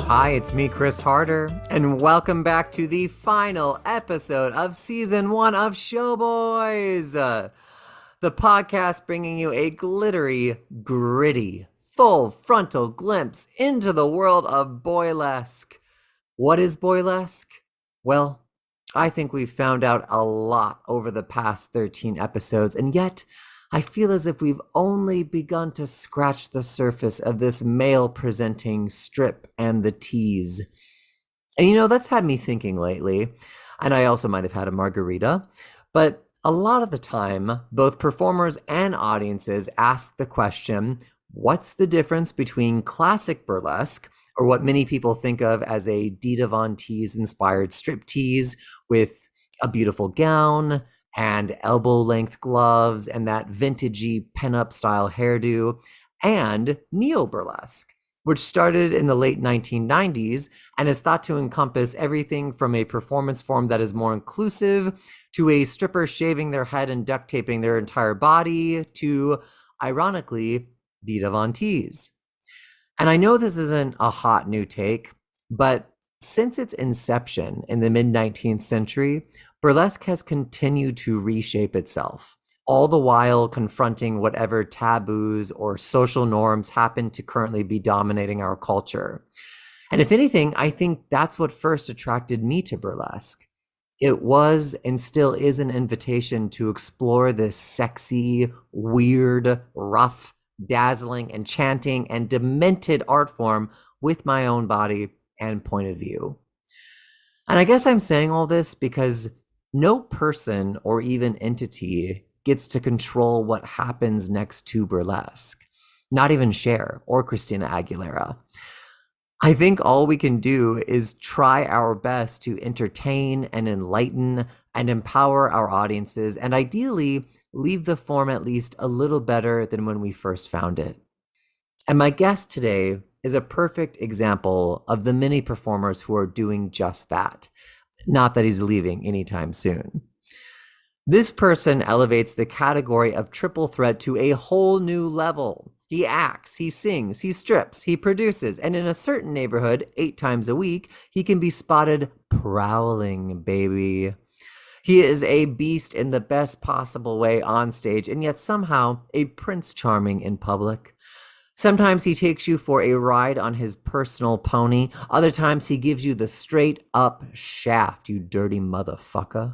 Hi, it's me, Chris Harder, and welcome back to the final episode of Season 1 of Showboys, the podcast bringing you a glittery, gritty, full frontal glimpse into the world of boylesque. What is boylesque? Well, I think we've found out a lot over the past 13 episodes, and yet I feel as if we've only begun to scratch the surface of this male-presenting strip and the tease. And that's had me thinking lately, and I also might have had a margarita, but a lot of the time, both performers and audiences ask the question, what's the difference between classic burlesque, or what many people think of as a Dita Von Teese-inspired striptease with a beautiful gown, and elbow-length gloves, and that vintagey pin-up style hairdo, and neo-burlesque, which started in the late 1990s and is thought to encompass everything from a performance form that is more inclusive to a stripper shaving their head and duct taping their entire body to, ironically, Dita Von Teese. And I know this isn't a hot new take, but since its inception in the mid-19th century, burlesque has continued to reshape itself, all the while confronting whatever taboos or social norms happen to currently be dominating our culture. And if anything, I think that's what first attracted me to burlesque. It was and still is an invitation to explore this sexy, weird, rough, dazzling, enchanting, and demented art form with my own body and point of view. And I guess I'm saying all this because no person or even entity gets to control what happens next to burlesque, not even Cher or Christina Aguilera. I think all we can do is try our best to entertain and enlighten and empower our audiences, and ideally leave the form at least a little better than when we first found it. And my guest today is a perfect example of the many performers who are doing just that. Not that he's leaving anytime soon. This person elevates the category of triple threat to a whole new level. He acts, he sings, he strips, he produces, and in a certain neighborhood, 8 times a week, he can be spotted prowling, baby. He is a beast in the best possible way on stage, and yet somehow a Prince Charming in public. Sometimes he takes you for a ride on his personal pony. Other times he gives you the straight up shaft, you dirty motherfucker.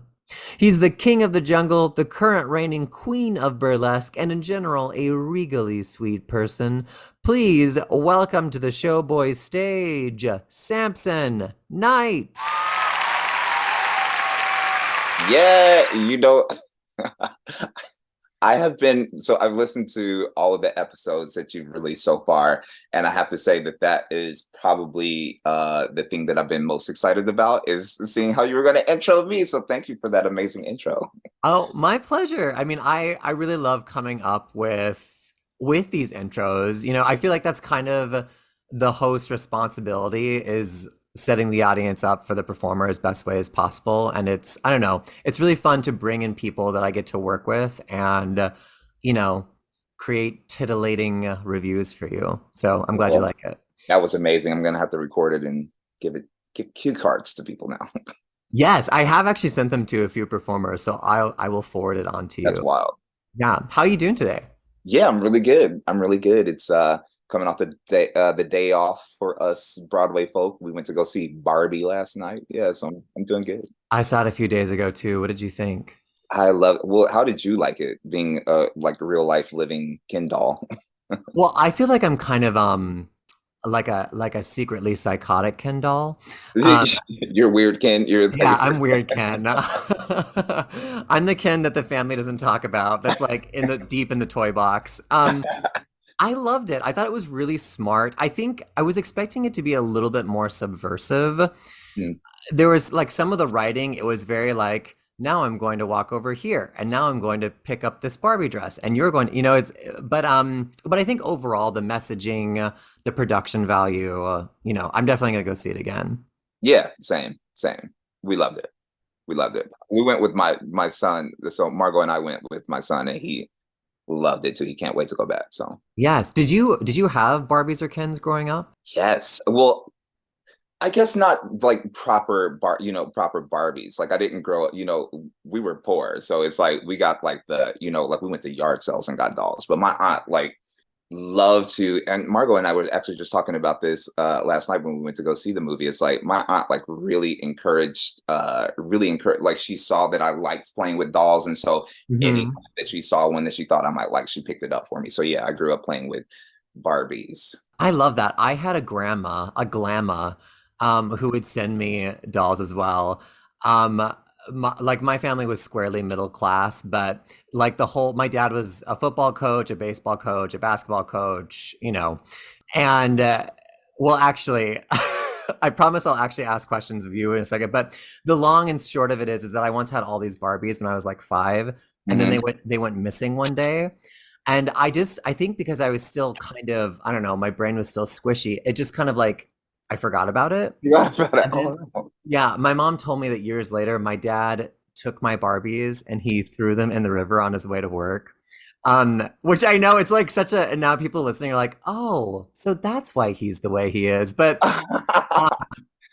He's the king of the jungle, the current reigning queen of burlesque, and in general, a regally sweet person. Please welcome to the Showboys stage, Samson Night. Yeah, I've listened to all of the episodes that you've released so far, and I have to say that is probably the thing that I've been most excited about is seeing how you were going to intro me. So thank you for that amazing intro. Oh, my pleasure. I mean, I really love coming up with these intros. I feel like that's kind of the host responsibility is setting the audience up for the performer as best way as possible. And I don't know, it's really fun to bring in people that I get to work with and, create titillating reviews for you. So I'm glad you like it. That was amazing. I'm going to have to record it and give cue cards to people now. Yes, I have actually sent them to a few performers, so I will forward it on to you. That's wild. Yeah. How are you doing today? Yeah, I'm really good. It's coming off the day off for us Broadway folk. We went to go see Barbie last night. Yeah, so I'm doing good. I saw it a few days ago too. What did you think? I love it. Well, how did you like it being like a real life living Ken doll? Well, I feel like I'm kind of like a secretly psychotic Ken doll. You're weird, Ken. Yeah, I'm weird Ken. I'm the Ken that the family doesn't talk about. That's like deep in the toy box. I loved it. I thought it was really smart. I think I was expecting it to be a little bit more subversive. Hmm. There was like some of the writing, it was very like, now I'm going to walk over here and now I'm going to pick up this Barbie dress and you're going, but I think overall the messaging, the production value, I'm definitely going to go see it again. Yeah, same. We loved it. We went with my son. So Margo and I went with my son, and loved it too. He can't wait to go back. So Yes. Did you have Barbies or Kens growing up? yes. Well, I guess not like proper Barbies. Like I didn't grow up, we were poor. So it's like we got like like we went to yard sales and got dolls. But my aunt like loved to, and Margo and I were actually just talking about this last night when we went to go see the movie. It's like my aunt like really encouraged, like she saw that I liked playing with dolls. And so anytime Hmm. that she saw one that she thought I might like, she picked it up for me. So yeah, I grew up playing with Barbies. I love that. I had a grandma, a glamma, who would send me dolls as well. Like my family was squarely middle class, but like my dad was a football coach, a baseball coach, a basketball coach, and well, actually, I promise I'll actually ask questions of you in a second. But the long and short of it is that I once had all these Barbies when I was like 5, and then Hmm. they went missing one day. And I think because I was still kind of, I don't know, my brain was still squishy. It just kind of like I forgot about it. You got that? And Oh, then, no. yeah, my mom told me that years later, my dad took my Barbies and he threw them in the river on his way to work. Which I know it's like such a, and now people listening are like, oh, so that's why he's the way he is. But uh,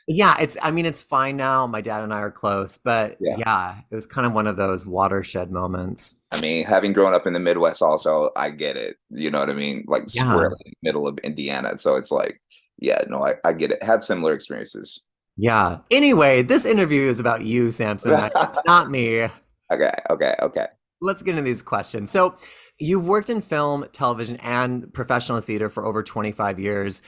yeah, I mean, it's fine now. My dad and I are close, but Yeah. yeah, it was kind of one of those watershed moments. I mean, having grown up in the Midwest, also, I get it. You know what I mean? Like Yeah. squarely in the middle of Indiana. So it's like, yeah, no, I get it. Had similar experiences. Yeah. Anyway, this interview is about you, Samson Night, not me. Okay, okay, okay. Let's get into these questions. So, you've worked in film, television, and professional theater for over 25 years.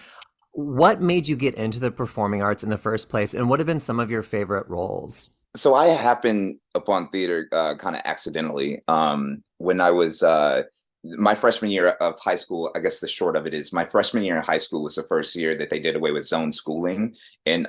What made you get into the performing arts in the first place, and what have been some of your favorite roles? So I happened upon theater kind of accidentally. When I was my freshman year of high school, I guess the short of it is my freshman year in high school was the first year that they did away with zone schooling in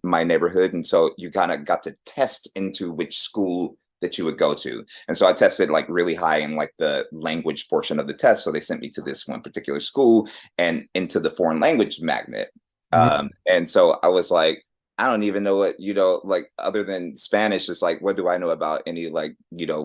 my neighborhood. And so you kind of got to test into which school that you would go to. And so I tested like really high in like the language portion of the test. So they sent me to this one particular school and into the foreign language magnet. Mhm. And so I was like, I don't even know what, like other than Spanish, it's like, what do I know about any like,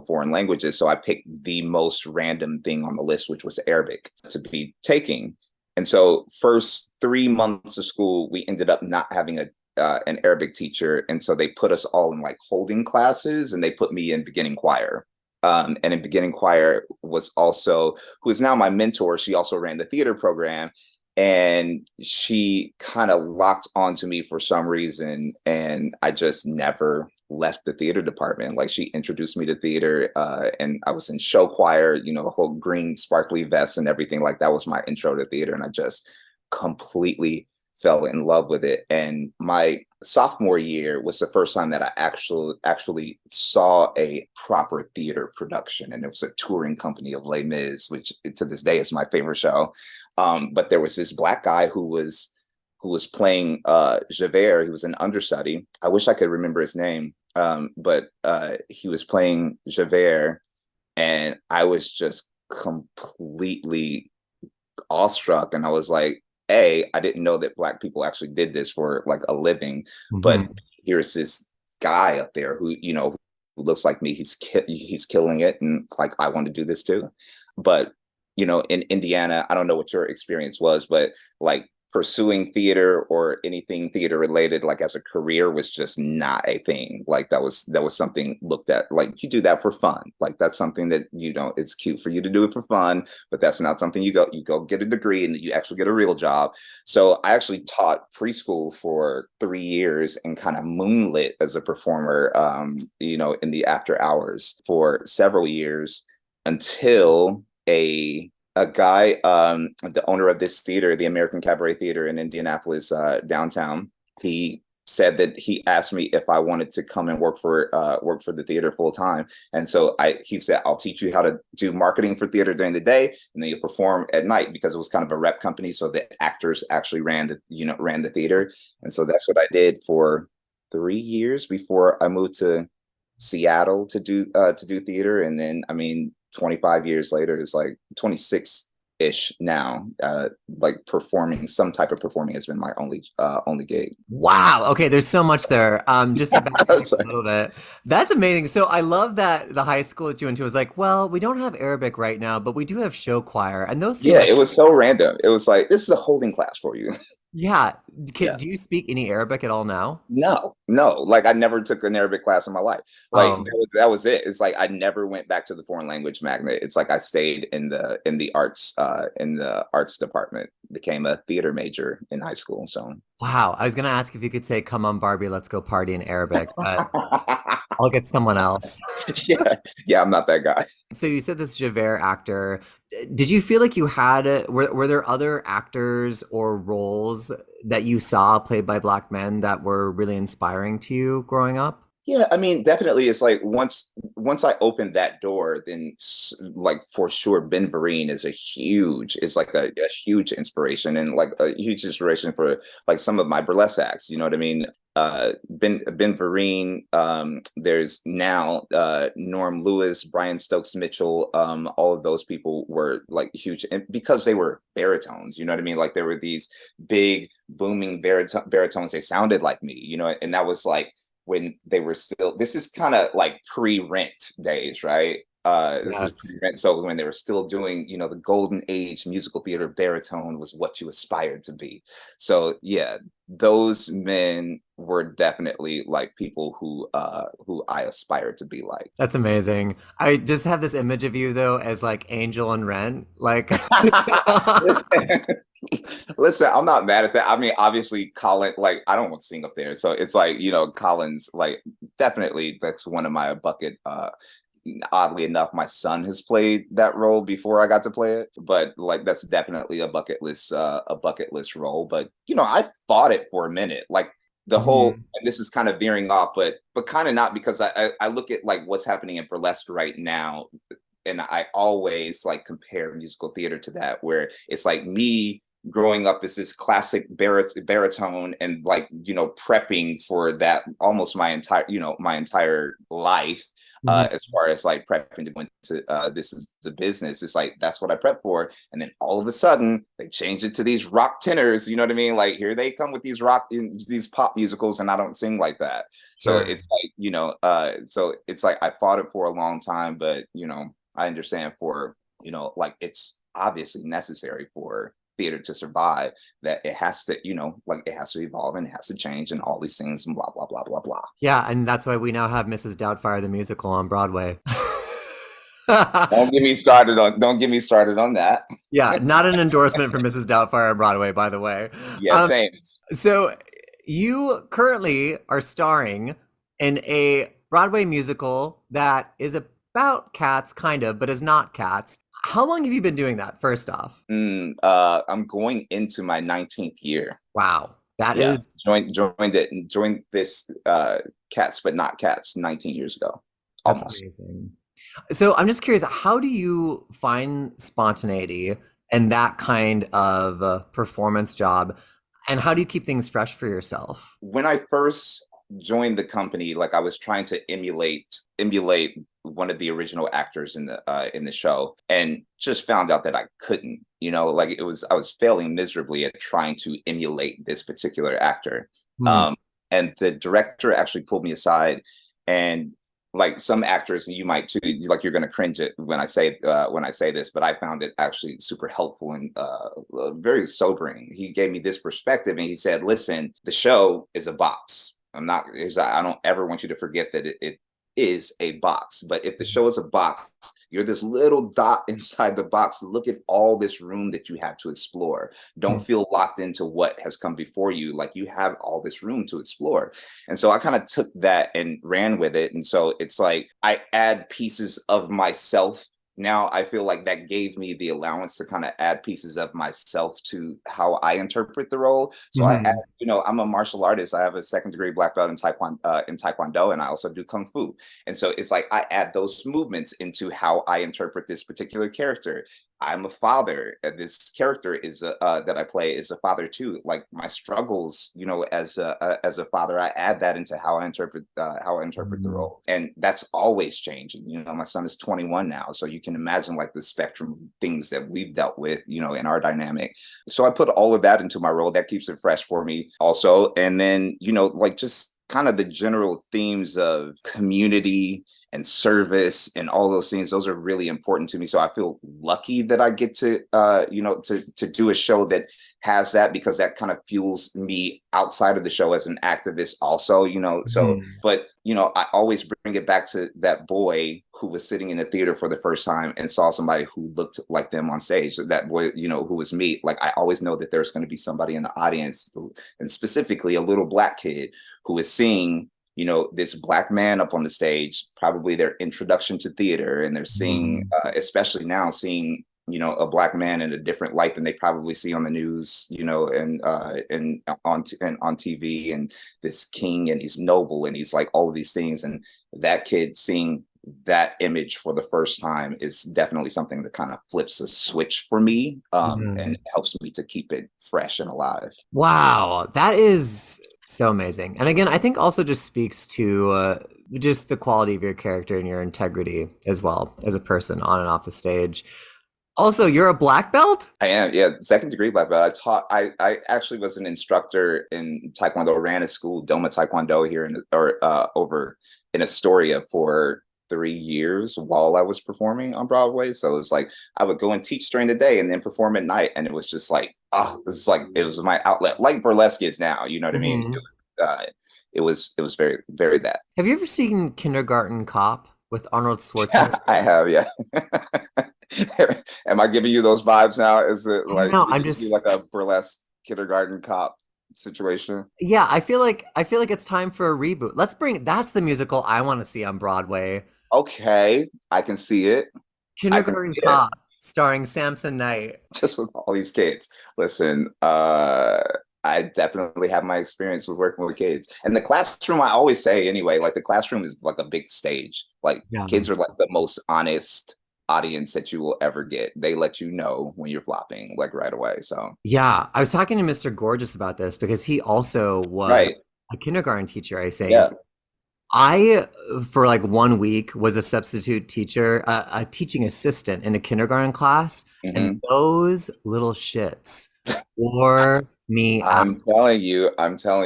foreign languages? So I picked the most random thing on the list, which was Arabic to be taking. And so first 3 months of school, we ended up not having an Arabic teacher. And so they put us all in like holding classes and they put me in beginning choir. And in beginning choir was also, who is now my mentor. She also ran the theater program and she kind of locked onto me for some reason, and I just never left the theater department. Like she introduced me to theater, and I was in show choir, a whole green sparkly vest and everything. Like that was my intro to theater, and I just completely fell in love with it. And my sophomore year was the first time that I actually saw a proper theater production, and it was a touring company of Les Mis, which to this day is my favorite show. But there was this black guy who was playing Javert. He was an understudy. I wish I could remember his name, but he was playing Javert, and I was just completely awestruck. And I was like, I didn't know that black people actually did this for like a living. But Mhm. here's this guy up there who looks like me. He's killing it, and like I want to do this too. But in Indiana, I don't know what your experience was, but like pursuing theater or anything theater related, like as a career, was just not a thing. Like that was something looked at like you do that for fun. Like that's something that it's cute for you to do it for fun, but that's not something you go get a degree and you actually get a real job. So I actually taught preschool for 3 years and kind of moonlit as a performer, in the after hours for several years until a guy, the owner of this theater, the American Cabaret Theater in Indianapolis, downtown. He said that he asked me if I wanted to come and work for the theater full time. And so he said, I'll teach you how to do marketing for theater during the day, and then you perform at night, because it was kind of a rep company. So the actors actually ran the theater. And so that's what I did for 3 years before I moved to Seattle to do theater. And then, I mean, 25 years later is like 26 ish now. Like performing, some type of performing has been my only gig. Wow. Okay, there's so much there. Just to backtrack a So, little bit. That's amazing. So I love that the high school that you went to was like, well, we don't have Arabic right now, but we do have show choir. And those seem yeah, like, it was so random. It was like, this is a holding class for you. yeah. Yeah. Do you speak any Arabic at all now? No, no. Like I never took an Arabic class in my life. Like Oh, that was it. It's like I never went back to the foreign language magnet. It's like I stayed in the arts department, became a theater major in high school. So wow. I was gonna ask if you could say, "Come on, Barbie, let's go party" in Arabic, but I'll get someone else. yeah, yeah, I'm not that guy. So you said this Javert actor. Did you feel like you had were there other actors or roles that you saw played by Black men that were really inspiring to you growing up? Yeah, I mean, definitely. It's like once I opened that door, then like for sure, Ben Vereen is like a huge inspiration and like a huge inspiration for like some of my burlesque acts. You know what I mean? Ben Vereen. There's now Norm Lewis, Brian Stokes Mitchell. All of those people were like huge, and because they were baritones. You know what I mean? Like there were these big booming baritones. They sounded like me. You know, and that was like when they were still, this is kind of like pre-rent days, right? This is Yes. pre-rent. So when they were still doing, you know, the golden age musical theater, baritone was what you aspired to be. So yeah, those men were definitely like people who I aspired to be like. That's amazing. I just have this image of you though as like Angel and Rent. Like listen, listen, I'm not mad at that. I mean, obviously, Colin, like, I don't want to sing up there. So it's like, you know, Colin's like definitely that's one of my bucket. Oddly enough, my son has played that role before I got to play it, but like that's definitely a bucket list role. But you know, I fought it for a minute. Like the whole, Mhm. and this is kind of veering off, but kind of not because I look at like what's happening in burlesque right now, and I always like compare musical theater to that, where it's like me growing up as this classic baritone and like you know prepping for that almost my entire life Mhm. as far as like prepping to go into this is the business. It's like that's what I prep for, and then all of a sudden they change it to these rock tenors. You know what I mean? Like here they come with these rock in these pop musicals, and I don't sing like that. So Sure. it's like you know, so it's like I fought it for a long time, but you know I understand for you know like it's obviously necessary for theater to survive that it has to you know like it has to evolve and it has to change and all these things and blah blah blah blah blah. Yeah, and that's why we now have Mrs. Doubtfire the musical on Broadway. Don't get me started on that. Yeah, not an endorsement for Mrs. Doubtfire on Broadway, by the way. Yeah, Um, thanks. so you currently are starring in a Broadway musical that is about cats, kind of, but is not cats. How long have you been doing that, first off? I'm going into my 19th year. Wow, that Yeah, is joined this Cats but not cats 19 years ago, that's almost. amazing. So I'm just curious, how do you find spontaneity and that kind of performance job, and how do you keep things fresh for yourself? When I first joined the company, like I was trying to emulate one of the original actors in the show, and just found out that I couldn't. You know, like I was failing miserably at trying to emulate this particular actor. Hmm. Um, and the director actually pulled me aside and like some actors you might too like you're going to cringe it when I say this, but I found it actually super helpful and very sobering. He gave me this perspective and he said, listen, the show is a box. I don't ever want you to forget that it is a box, but if the show is a box, you're this little dot inside the box. Look at all this room that you have to explore. Don't feel locked into what has come before you. Like you have all this room to explore. And so I kind of took that and ran with it. And so it's like I add pieces of myself. Now I feel like that gave me the allowance to kind of add pieces of myself to how I interpret the role. So I add, Hmm. you know, I'm a martial artist. I have a second degree black belt in Taekwondo, and I also do Kung Fu. And so it's like I add those movements into how I interpret this particular character. I'm a father. And this character is that I play is a father too. Like my struggles, as a father, I add that into how I interpret the Mm. role, and that's always changing. My son is 21 now, so you can imagine like the spectrum of things that we've dealt with, in our dynamic. So I put all of that into my role. That keeps it fresh for me, also. And then like just kind of the general themes of community and service and all those things, those are really important to me. So I feel lucky that I get to to do a show that has that, because that kind of fuels me outside of the show as an activist also. So Mhm. but I always bring it back to that boy who was sitting in the theater for the first time and saw somebody who looked like them on stage. So that boy, who was me. Like I always know that there's going to be somebody in the audience, and specifically a little Black kid who is seeing this Black man up on the stage, probably their introduction to theater, and they're seeing, Mhm. especially now, seeing a Black man in a different light than they probably see on the news, and on TV, and this king, and he's noble, and he's like all of these things, and that kid seeing that image for the first time is definitely something that kind of flips a switch for me, Mhm. and helps me to keep it fresh and alive. Wow, that is so amazing. And again, I think also just speaks to just the quality of your character and your integrity as well as a person on and off the stage. Also, you're a black belt? I am, yeah, second degree black belt. I actually was an instructor in Taekwondo, ran a school, Doma Taekwondo here over in Astoria for 3 years while I was performing on Broadway. So it was like I would go and teach during the day and then perform at night. And it was just like, oh, it's like it was my outlet, like burlesque is now, you know what I mean? Mhm. It was very, very that. Have you ever seen Kindergarten Cop with Arnold Schwarzenegger? I have, yeah. Am I giving you those vibes now? Is it I don't like, know. did you see like a burlesque kindergarten cop situation? Yeah, I feel like it's time for a reboot. That's the musical I want to see on Broadway. Okay, I can see it. I can Kindergarten see it. Cop starring Samson Night. Just with all these kids. Listen, I definitely have my experience with working with kids. And the classroom, I always say anyway, like the classroom is like a big stage. Like Yeah. kids are like the most honest audience that you will ever get. They let you know when you're flopping like right away. So, Yeah, I was talking to Mr. Gorgeous about this because he also was right. a kindergarten teacher, I think. Yeah. I, for like 1 week, was a substitute teacher, a teaching assistant in a kindergarten class, and Mhm. those little shits wore me out. I'm telling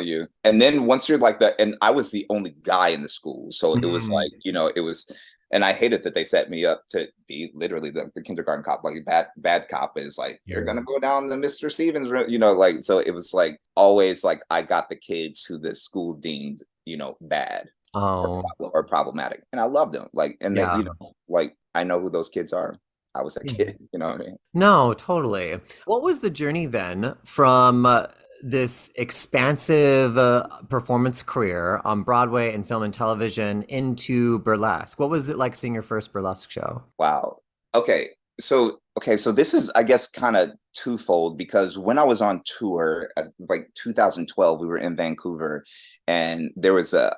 you. And then once you're like that, and I was the only guy in the school. So it was Mm. like, it was, and I hated that they set me up to be literally the kindergarten cop, like bad cop is like, you're Yeah. gonna go down the Mr. Stevens room, like, so it was like always like I got the kids who the school deemed, bad Oh, or problematic. And I loved them. Like, and they, yeah. like I know who those kids are. I was that Yeah. kid, you know what I mean? No, totally. What was the journey then from this expansive performance career on Broadway and film and television into burlesque? What was it like seeing your first burlesque show? Wow. Okay. So this is, I guess, kind of twofold, because when I was on tour, like 2012, we were in Vancouver, and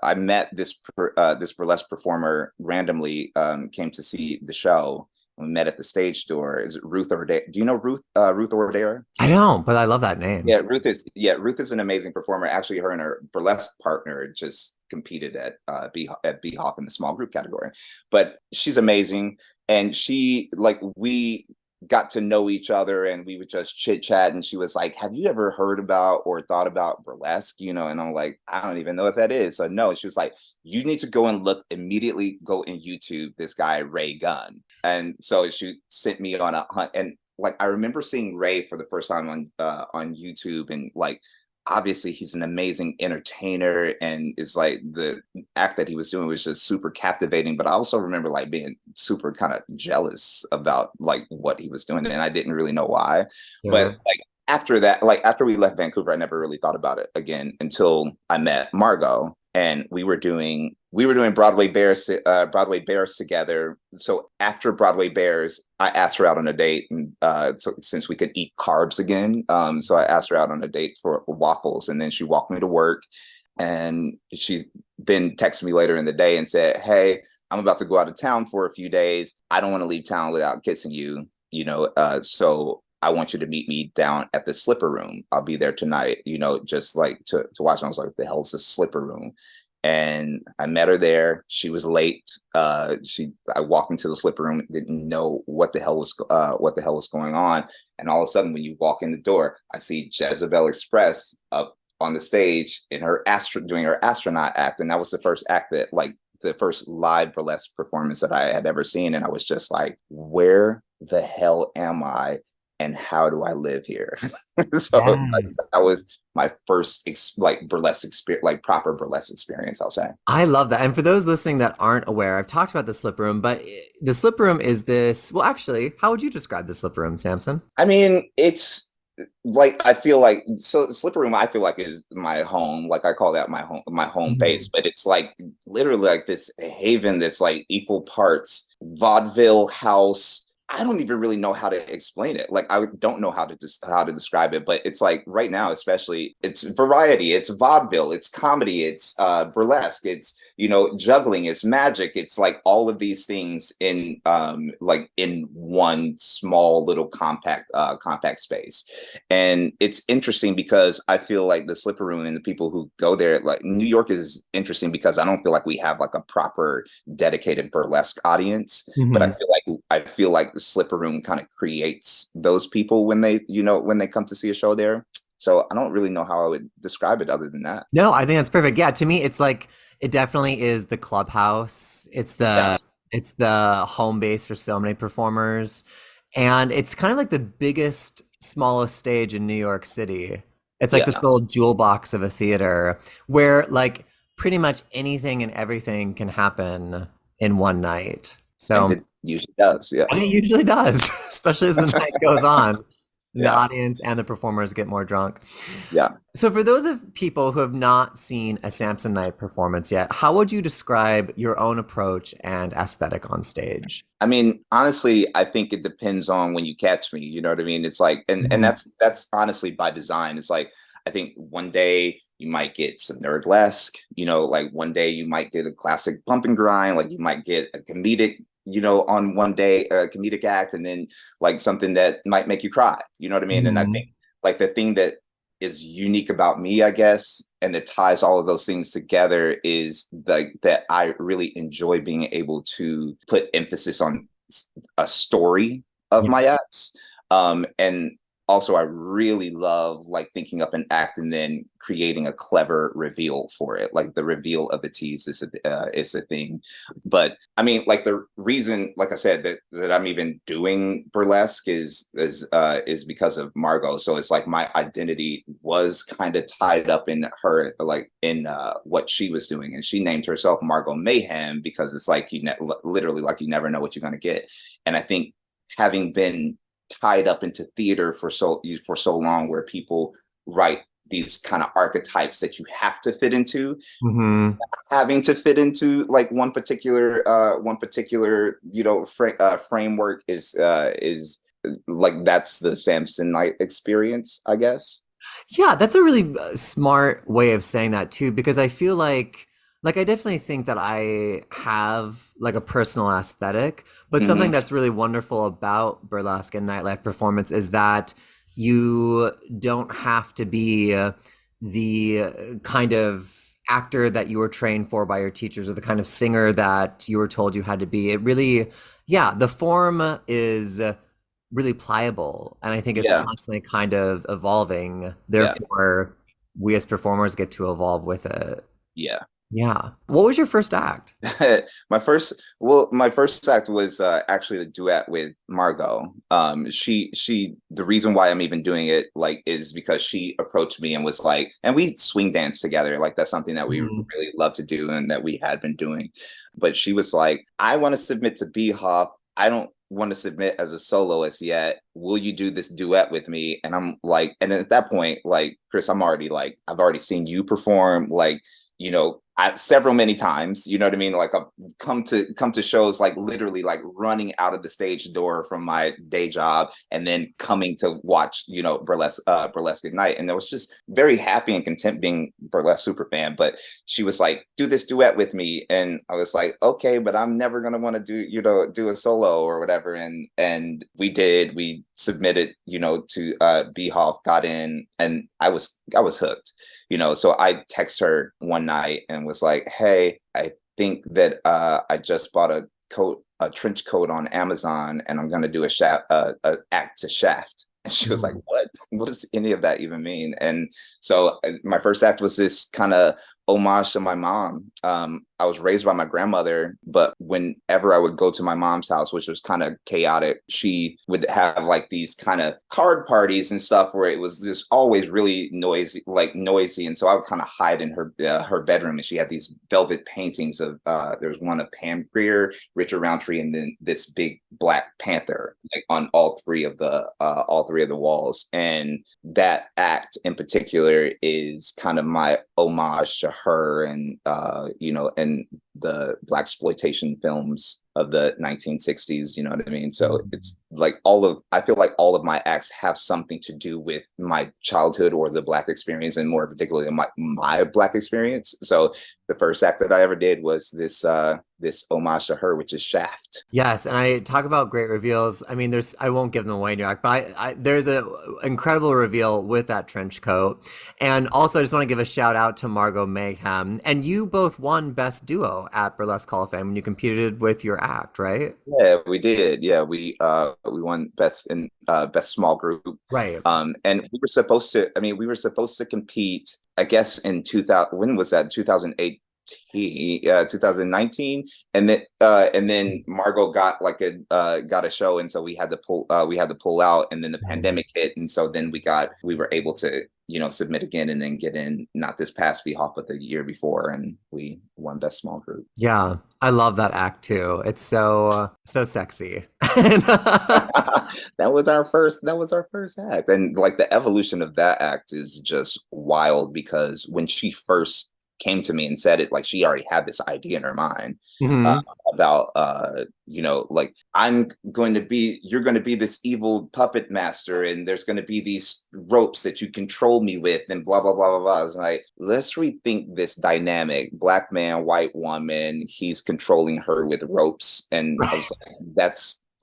I met this burlesque performer randomly, came to see the show. We met at the stage door. Is it Ruth Orde? Do you know Ruth? Ruth Ordera? I don't, but I love that name. Yeah, Ruth is an amazing performer. Actually, her and her burlesque partner just competed at BHOF in the small group category. But she's amazing, and we got to know each other, and we would just chit chat. And she was like, "Have you ever heard about or thought about burlesque?" And I'm like, "I don't even know what that is." So no, she was like, "You need to go and look immediately. Go in YouTube this guy Ray Gunn." And so she sent me on a hunt, and like I remember seeing Ray for the first time on YouTube, and like obviously he's an amazing entertainer, and it's like the act that he was doing was just super captivating. But I also remember like being super kind of jealous about like what he was doing, and I didn't really know why. But Sure. like after that, like after we left Vancouver, I never really thought about it again until I met Margo, and we were doing Broadway Bears together. So after Broadway Bears, I asked her out on a date, and so since we could eat carbs again, so I asked her out on a date for waffles, and then she walked me to work, and she then texted me later in the day and said, "Hey, I'm about to go out of town for a few days. I don't want to leave town without kissing you." so I want you to meet me down at the slipper room. I'll be there tonight, just like to watch. And I was like, the hell's the slipper room? And I met her there. She was late. I walked into the slipper room, didn't know what the hell was going on. And all of a sudden, when you walk in the door, I see Jezebel Express up on the stage in doing her astronaut act. And that was the first act that, like, the first live burlesque performance that I had ever seen. And I was just like, where the hell am I? And how do I live here? So like, Yes. that was my first burlesque experience, like proper burlesque experience, I'll say. I love that. And for those listening that aren't aware, I've talked about the slip room, but the slip room is this. Well, actually, how would you describe the slip room, Samson? I mean, it's like, I feel like, so slipper room, I feel like, is my home. Like, I call that my home base, Mhm. but it's like literally like this haven that's like equal parts vaudeville house. I don't even really know how to explain it. Like, I don't know how to describe it, but it's like right now, especially, it's variety, it's vaudeville, it's comedy, it's burlesque, it's juggling, it's magic, it's like all of these things in like in one small little compact space. And it's interesting because I feel like the slipper room and the people who go there, like, New York is interesting because I don't feel like we have like a proper dedicated burlesque audience, but Mhm. I feel like the slipper room kind of creates those people when they come to see a show there. So I don't really know how I would describe it other than that. No, I think that's perfect. Yeah, to me, it's like it definitely is the clubhouse. Yeah, It's the home base for so many performers, and it's kind of like the biggest, smallest stage in New York City. It's like this yeah, little jewel box of a theater where like pretty much anything and everything can happen in one night. and So, it usually does. Yeah, and it usually does, especially as the night goes on and the yeah, audience and the performers get more drunk. yeah. So, for those of people who have not seen a Samson Night performance yet, how would you describe your own approach and aesthetic on stage? I mean, honestly, I think it depends on when you catch me. You know what I mean? It's like, and Mhm. that's honestly by design. It's like, I think one day you might get some nerdlesque. Like one day you might get a classic bump and grind. Like you might get a comedic. On one day a comedic act, and then like something that might make you cry. You know what I mean? And I think Mhm. like the thing that is unique about me, I guess, and that ties all of those things together is like that I really enjoy being able to put emphasis on a story of Yeah. my acts. And also I really love like thinking up an act and then creating a clever reveal for it. Like the reveal of the tease is a thing. But I mean, like the reason, like I said, that I'm even doing burlesque is because of Margo. So it's like my identity was kind of tied up in her, like in what she was doing, and she named herself Margo Mayhem because it's like literally like you never know what you're going to get. And I think having been tied up into theater for so long, where people write these kind of archetypes that you have to fit into, Mhm. having to fit into like one particular framework is like, that's the Samson Night experience, I guess. Yeah, that's a really smart way of saying that too, because I feel like I definitely think that I have like a personal aesthetic, but something Hmm. that's really wonderful about burlesque and nightlife performance is that you don't have to be the kind of actor that you were trained for by your teachers or the kind of singer that you were told you had to be. It really, yeah, the form is really pliable, and I think it's Yeah, constantly kind of evolving. yeah, Therefore, we as performers get to evolve with it. yeah. Yeah. What was your first act? My first act was actually the duet with Margo. The reason why I'm even doing it like is because she approached me and was like, and we swing dance together. Like that's something that we Mhm. really love to do and that we had been doing. But she was like, I want to submit to B-Hop. I don't want to submit as a soloist yet. Will you do this duet with me? And I'm like, and at that point, like, Chris, I'm already like, I've already seen you perform. Like, several many times, you know what I mean? Like I've come to shows like literally like running out of the stage door from my day job and then coming to watch, burlesque at night. And I was just very happy and content being burlesque super fan. But she was like, do this duet with me. And I was like, okay, but I'm never gonna want to do a solo or whatever. And we submitted, to Behoff, got in, and I was hooked. So I text her one night and was like, hey, I think that I just bought a trench coat on Amazon, and I'm going to do a act to Shaft. And she was like, what does any of that even mean? And so my first act was this kind of homage to my mom. I was raised by my grandmother, but whenever I would go to my mom's house, which was kind of chaotic, she would have like these kind of card parties and stuff where it was just always really noisy. And so I would kind of hide in her bedroom, and she had these velvet paintings of there was one of Pam Grier, Richard Roundtree, and then this big Black Panther, like on all three of the walls. And that act in particular is kind of my homage to her, and and the blaxploitation films of the 1960s, you know what I mean? So it's like I feel like all of my acts have something to do with my childhood or the Black experience, and more particularly my Black experience. So the first act that I ever did was this homage to her, which is Shaft. Yes, and I talk about great reveals. I mean, I won't give them away in New York, but there's a incredible reveal with that trench coat. And also, I just want to give a shout out to Margo Mayhem. And you both won Best Duo at Burlesque Hall of Fame when you competed with your act, right? Yeah, we did. Yeah, we won best small group. Right. And we were supposed to. I mean, we were supposed to compete. I guess in 2000. When was that? 2008. 2019, and then Margo got got a show, and so we had to pull out, and then the pandemic hit, and so then we were able to submit again and then get in, not this past VHOP but the year before, and we won best small group. Yeah, I love that act too. It's so sexy. That was our first act, and like the evolution of that act is just wild, because when she first came to me and said it, like she already had this idea in her mind Mhm. about like you're going to be this evil puppet master, and there's going to be these ropes that you control me with, and blah blah blah blah blah. I was like, let's rethink this dynamic. Black man, white woman, he's controlling her with ropes. And I was like,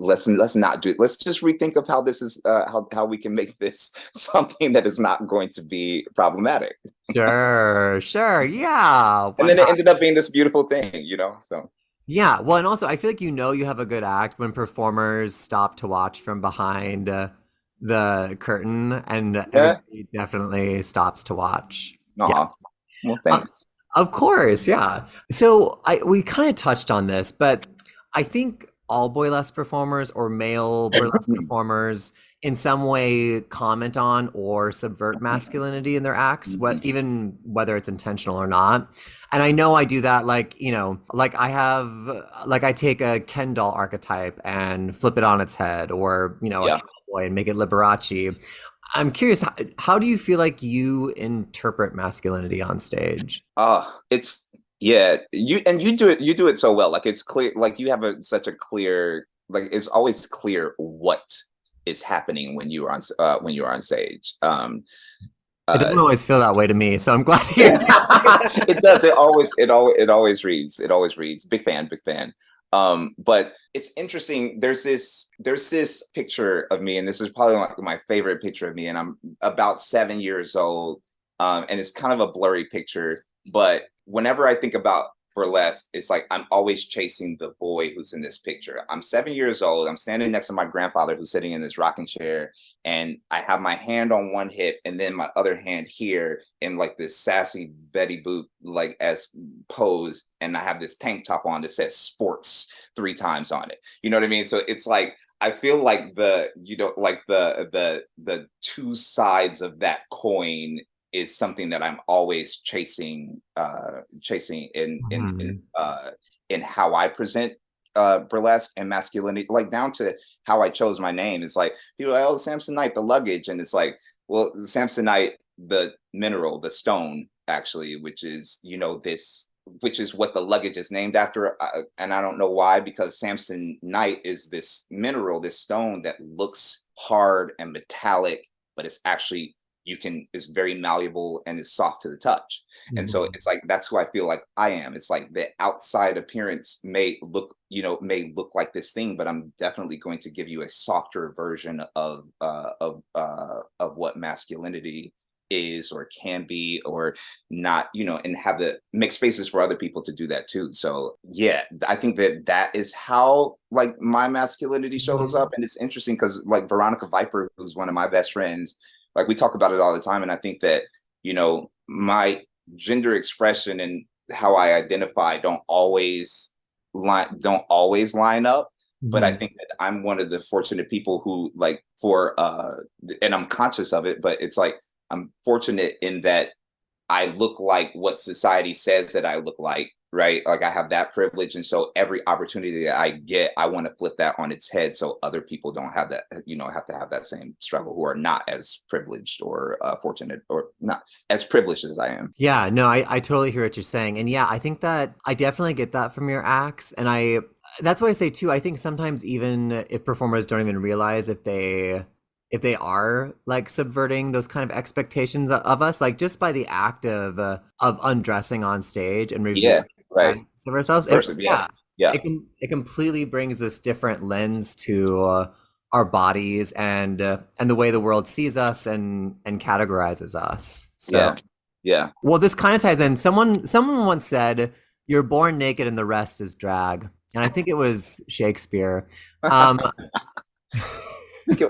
let's not do it. Let's just rethink of how this is how we can make this something that is not going to be problematic. Sure, yeah. And Why then it not? ended up being this beautiful thing, so. Yeah, well, and also I feel like you have a good act when performers stop to watch from behind the curtain, and Yeah. everybody definitely stops to watch. Yeah, Aw. Well, uh, thanks. of course, yeah. So we kind of touched on this, but I think all burlesque performers or male burlesque performers in some way comment on or subvert masculinity in their acts, even whether it's intentional or not. And I know I do that, like, like I take a Ken doll archetype and flip it on its head, or, a Yeah. cowboy and make it Liberace. I'm curious, how do you feel like you interpret masculinity on stage? It's yeah, you do it so well. Like it's clear, like you have such a clear, like it's always clear what is happening when you're on stage. It Uh doesn't always feel that way to me, so I'm glad to hear you say that. it does. It always reads. It always reads. Big fan, big fan. But it's interesting. There's this picture of me, and this is probably like my favorite picture of me, and I'm about 7 years old. And it's kind of a blurry picture, but whenever I think about burlesque, it's like I'm always chasing the boy who's in this picture. I'm 7 years old. I'm standing next to my grandfather who's sitting in this rocking chair, and I have my hand on one hip and then my other hand here in like this sassy Betty Boop like as pose, and I have this tank top on that says sports 3 times on it. You know what I mean? So it's like I feel like the two sides of that coin is something that I'm always chasing Mhm. in how I present burlesque and masculinity, like down to how I chose my name. It's like people are like, oh, Samson Night, the luggage, and it's like, well, Samson Night, the mineral, the stone, actually, which is, which is what the luggage is named after. And I don't know why, because Samson Night is this mineral, this stone that looks hard and metallic, but it's actually, is very malleable and is soft to the touch. And so Mhm. it's like, that's who I feel like I am. It's like the outside appearance may look, like this thing, but I'm definitely going to give you a softer version of what masculinity is or can be or not, and have the make spaces for other people to do that too. So yeah, I think that is how like my masculinity shows Mhm. up. And it's interesting because like Veronica Viper, who's one of my best friends, like we talk about it all the time. And I think that, my gender expression and how I identify don't always line up. But I Mhm. think that I'm one of the fortunate people who like and I'm conscious of it, but it's like I'm fortunate in that I look like what society says that I look like, right? Like I have that privilege. And so every opportunity that I get, I want to flip that on its head so other people don't have that, have to have that same struggle, who are not as privileged or fortunate or not as privileged as I am. Yeah, no, I totally hear what you're saying. And yeah, I think that I definitely get that from your acts. And that's why I say too, I think sometimes even if performers don't even realize if they are like subverting those kind of expectations of us, like just by the act of undressing on stage and Yeah, revealing right. aspects of ourselves, Person, yeah, yeah, yeah, it completely brings this different lens to our bodies and the way the world sees us and categorizes us. So. yeah, yeah. Well, this kind of ties in. Someone once said, "You're born naked and the rest is drag," and I think it was Shakespeare. Um,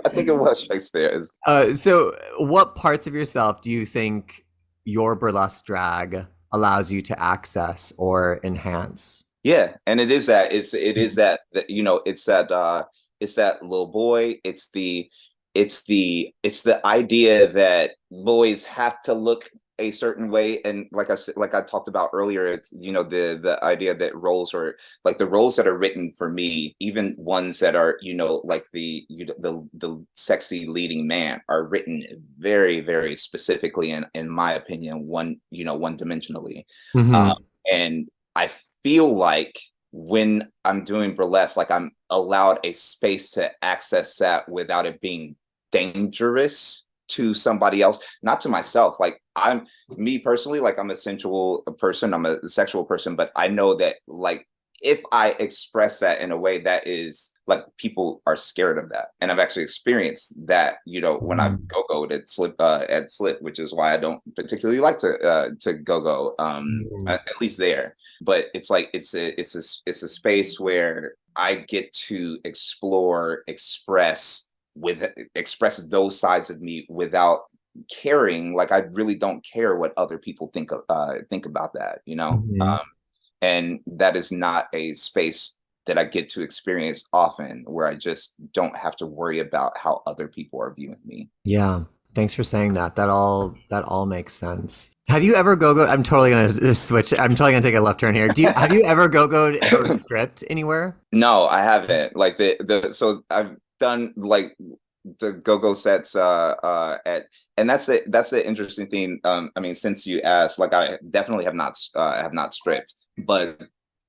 I think it was Shakespeare's. so, what parts of yourself do you think your burlesque drag allows you to access or enhance? Yeah, and it is that it is that it's that little boy. It's the idea that boys have to look a certain way, and like I said, like I talked about earlier, it's the idea that roles are like the roles that are written for me, even ones that are like the sexy leading man, are written very very specifically, and in my opinion, one dimensionally, Hmm. and I feel like when I'm doing burlesque, like I'm allowed a space to access that without it being dangerous to somebody else, not to myself. Like I'm me personally, like I'm a sensual person, I'm a sexual person, but I know that like if I express that in a way that is like people are scared of that. And I've actually experienced that, when I've go-go'd at Slip, which is why I don't particularly like to go-go, at least there. But it's like it's a space where I get to express those sides of me without caring. Like I really don't care what other people think about that, Hmm. and that is not a space that I get to experience often, where I just don't have to worry about how other people are viewing me. Yeah. Thanks for saying that. That all makes sense. Have you ever go-go? I'm totally gonna switch. I'm totally gonna take a left turn here. Have you ever go-go'd or stripped anywhere? No, I haven't. Like so I've done like the go-go sets at and that's the interesting thing. I mean, since you asked, like I definitely have not stripped, but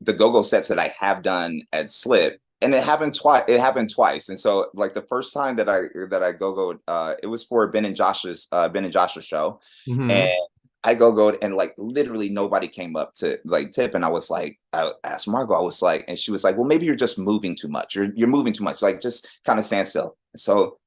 the go-go sets that I have done at Slip, and it happened twice. And so like the first time that I go-go, it was for Ben and Josh's show. And Hmm. I go and like literally nobody came up to like tip, and I asked Margo, I was like, and she was like, well, maybe you're just moving too much. You're moving too much. Like just kind of stand still. So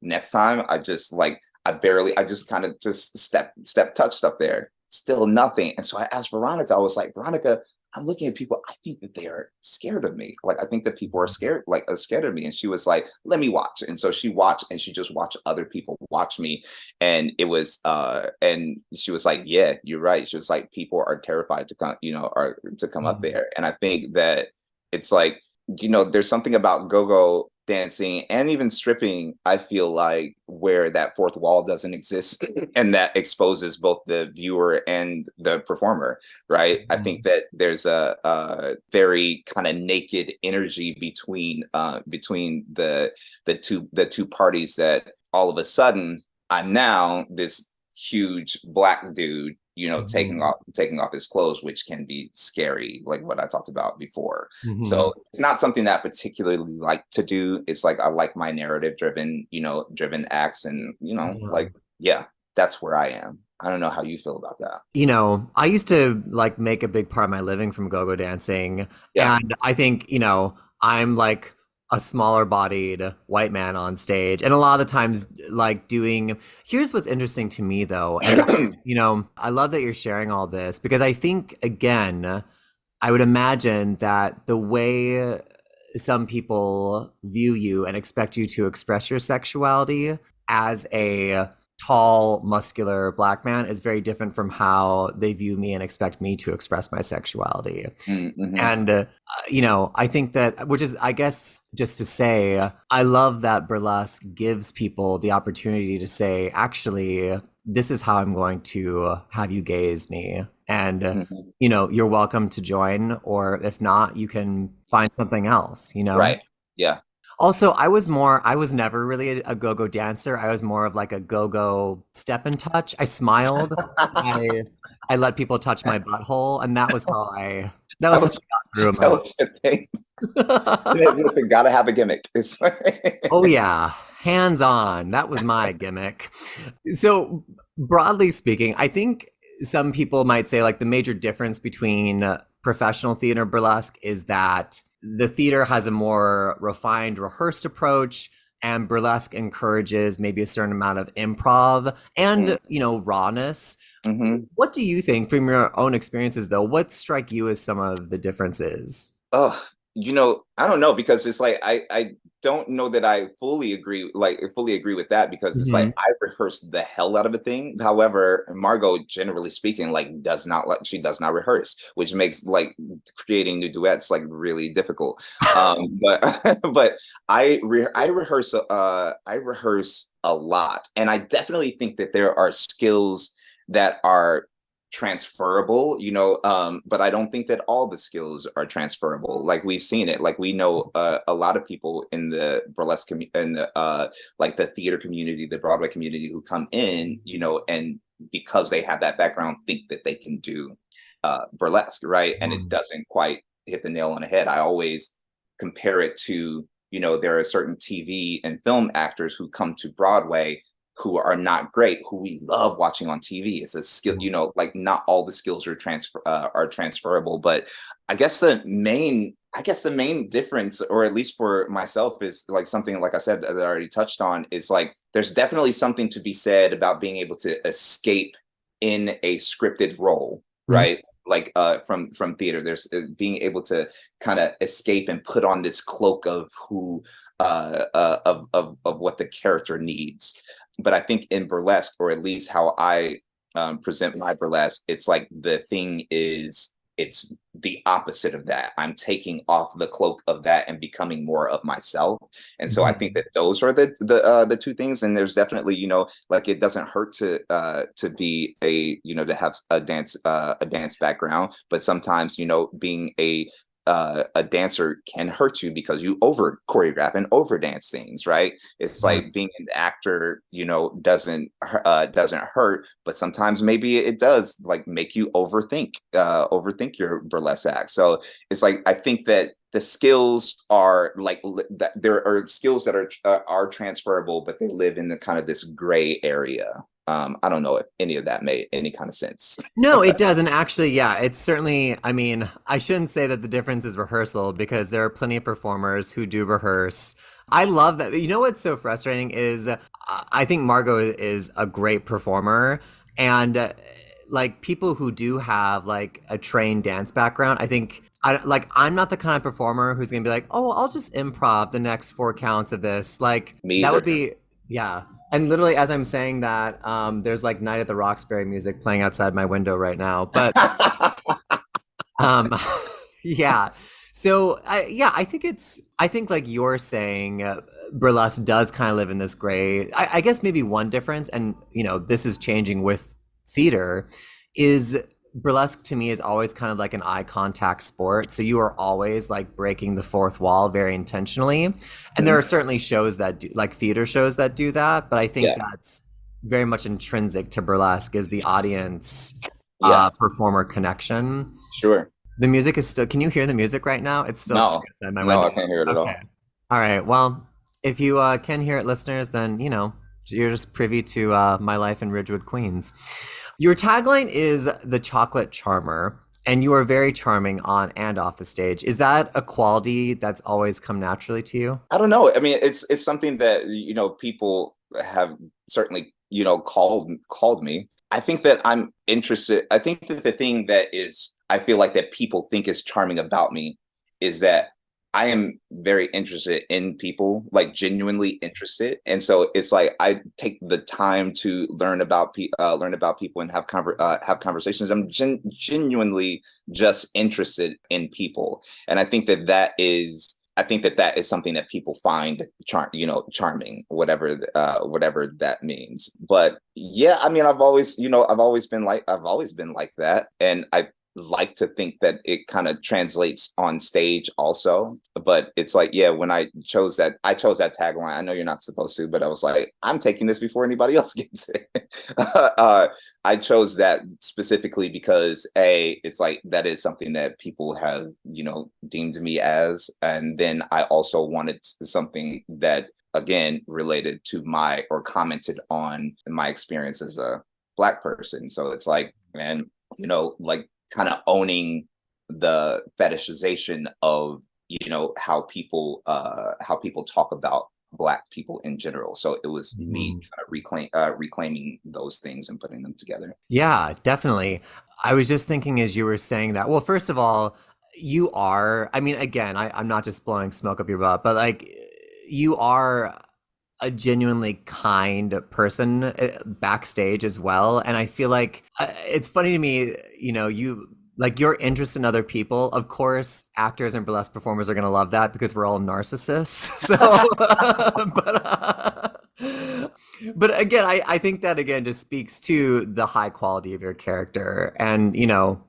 next time I just kind of just step touched up there, still nothing. And so I asked Veronica, I was like, Veronica, I'm looking at people. I think that they are scared of me. Like I think that people are scared of me. And she was like, let me watch. And so she watched, and she just watched other people watch me, and it was and she was like, yeah, you're right. She was like, people are terrified to come up there. And I think that it's like, there's something about go-go dancing and even stripping, I feel like, where that fourth wall doesn't exist and that exposes both the viewer and the performer, right? I think that there's a very kind of naked energy between the two parties, that all of a sudden I'm now this huge black dude taking off his clothes, which can be scary, like what I talked about before. Mm-hmm. So it's not something that I particularly like to do. It's like I like my narrative driven acts, and Yeah. yeah, that's where I am. I don't know how you feel about that. I used to like make a big part of my living from go-go dancing. Yeah. And I think, I'm like a smaller bodied white man on stage. And a lot of the times, like here's what's interesting to me though. And, I love that you're sharing all this because I think, again, I would imagine that the way some people view you and expect you to express your sexuality as a tall, muscular black man is very different from how they view me and expect me to express my sexuality. Mm-hmm. And, I think that, which is, I guess, just to say, I love that burlesque gives people the opportunity to say, actually, this is how I'm going to have you gaze me. And, Mm-hmm. you're welcome to join, or if not, you can find something else. Right. Yeah. Also, I was never really a go-go dancer. I was more of like a go-go step and touch. I smiled. I I let people touch my butthole, and that That was how was I got through in my that was the thing. life. Listen, gotta have a gimmick. It's Oh yeah, hands on. That was my gimmick. So, broadly speaking, I think some people might say like the major difference between professional theater burlesque is that the theater has a more refined, rehearsed approach, and burlesque encourages maybe a certain amount of improv and, rawness. mm-hmm. What do you think from your own experiences, though? What strike you as some of the differences? Oh, I don't know, because it's like I don't know that I fully agree with that, because it's like Hmm. I rehearse the hell out of a thing. However, Margo, generally speaking, she does not rehearse, which makes like creating new duets like really difficult. But but I rehearse a lot, and I definitely think that there are skills that are transferable, but I don't think that all the skills are transferable. Like we've seen it, like we know a lot of people in the burlesque in the like the theater community, the Broadway community, who come in, and because they have that background, think that they can do burlesque, right? And it doesn't quite hit the nail on the head. I always compare it to, there are certain TV and film actors who come to Broadway who are not great, who we love watching on TV. It's a skill, like not all the skills are transferable. But I guess the main difference, or at least for myself, is like something like I said that I already touched on, is like there's definitely something to be said about being able to escape in a scripted role, Mhm. right? Like from theater, there's being able to kind of escape and put on this cloak of who of what the character needs. But I think in burlesque, or at least how I present my burlesque, it's like the thing is, it's the opposite of that. I'm taking off the cloak of that and becoming more of myself. And so I think Mhm. that those are the two things. And there's definitely, like it doesn't hurt to be to have a dance background, but sometimes, being a dancer can hurt you because you over choreograph and over dance things, right? It's like being an actor, doesn't hurt, but sometimes maybe it does like make you overthink your burlesque act. So it's like I think that the skills are like that there are skills that are transferable, but they live in the kind of this gray area. I don't know if any of that made any kind of sense. No, it doesn't actually. Yeah, it's certainly, I mean, I shouldn't say that the difference is rehearsal because there are plenty of performers who do rehearse. I love that. You know what's so frustrating is I think Margot is a great performer, and like people who do have like a trained dance background, I think I'm not the kind of performer who's gonna be like, "Oh, I'll just improv the next four counts of this." Like Me that would either. be yeah. And literally, as I'm saying that, there's like Night at the Roxbury music playing outside my window right now. But um, yeah. So I think like you're saying, burlesque does kind of live in this gray. I guess maybe one difference, and this is changing with theater, is burlesque to me is always kind of like an eye contact sport. So you are always like breaking the fourth wall very intentionally. And there are Mhm. certainly shows that do like theater shows that do that, but I think Yeah. that's very much intrinsic to burlesque is the audience Yeah, performer connection. sure. The music is still, can you hear the music right now? It's still playing No, outside my no, window. I can't hear it at Okay. all. All right. Well, if you can hear it, listeners, then, you're just privy to my life in Ridgewood, Queens. Your tagline is the chocolate charmer, and you are very charming on and off the stage. Is that a quality that's always come naturally to you? I don't know. I mean, it's something that people have certainly called me. I think that I'm interested. I think that the thing that is I feel like that people think is charming about me is that I am very interested in people, like genuinely interested, and so it's like I take the time to learn about people and have conversations. I'm genuinely just interested in people, and I think that that is something that people find charming, whatever that means. But yeah, I mean, I've always been like that, and I like to think that it kind of translates on stage also. But it's like, yeah, when I chose that tagline. I know you're not supposed to, but I was like, I'm taking this before anybody else gets it. I chose that specifically because it's like that is something that people have, deemed me as. And then I also wanted something that again related to my or commented on my experience as a Black person. So it's like, man, like kind of owning the fetishization of how people talk about Black people in general. So it was me Mhm. kind of reclaiming those things and putting them together. Yeah, definitely. I was just thinking as you were saying that. Well, first of all, I mean, again, I'm not just blowing smoke up your butt, but like you are a genuinely kind person backstage as well. And I feel like it's funny to me, you like your interest in other people. Of course, actors and burlesque performers are going to love that because we're all narcissists. So, but again, I think that again just speaks to the high quality of your character. And,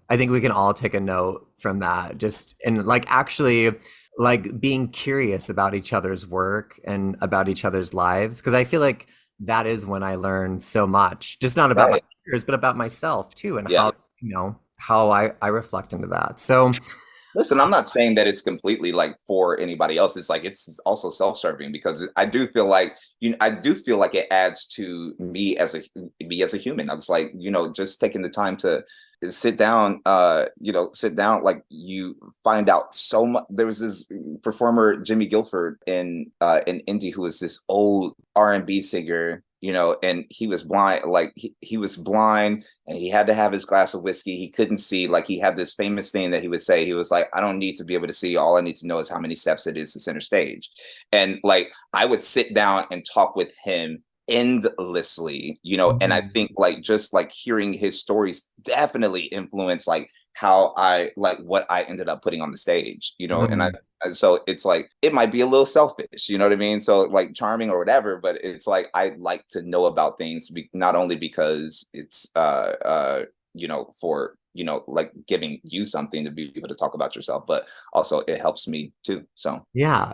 I think we can all take a note from that. Just and like actually like being curious about each other's work and about each other's lives because I feel like that is when I learn so much, just not about my Right. peers but about myself too, and Yeah. how I reflect into that. So Listen, I'm not saying that it's completely like for anybody else. It's like it's also self-serving because I do feel like it adds to me as a human. I was like, just taking the time to sit down, like you find out so much. There was this performer, Jimmy Guilford in Indy, who was this old R&B singer, and he was blind, like he was blind and he had to have his glass of whiskey. He couldn't see. Like he had this famous thing that he would say. He was like, I don't need to be able to see. All I need to know is how many steps it is to center stage. And like I would sit down and talk with him endlessly, and I think like just like hearing his stories definitely influenced like how I like what I ended up putting on the stage, and so it's like it might be a little selfish, you know what I mean? So like charming or whatever, but it's like I like to know about things not only because it's for like giving you something to be able to talk about yourself, but also it helps me too. So yeah,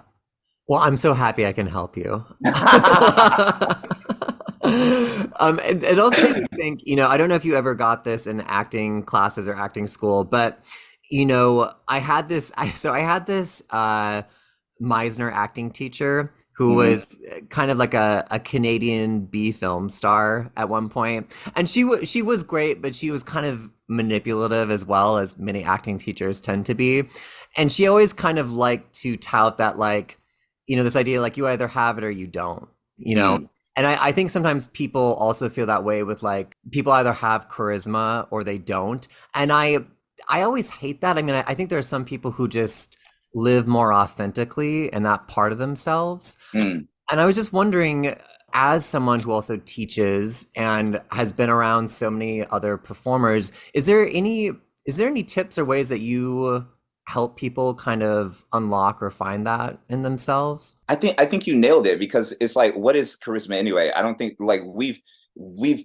well, I'm so happy I can help you. It also made me think, I don't know if you ever got this in acting classes or acting school, but I had this, I had this Meisner acting teacher who Mhm. was kind of like a Canadian B film star at one point, and she was great, but she was kind of manipulative as well as many acting teachers tend to be, and she always kind of liked to tout that like, this idea like you either have it or you don't, you know. Mm. And I think sometimes people also feel that way with like people either have charisma or they don't, and I always hate that. I mean, I think there are some people who just live more authentically in that part of themselves. Mm. And I was just wondering, as someone who also teaches and has been around so many other performers, is there any tips or ways that you help people kind of unlock or find that in themselves? I think you nailed it because it's like, what is charisma anyway? I don't think like we've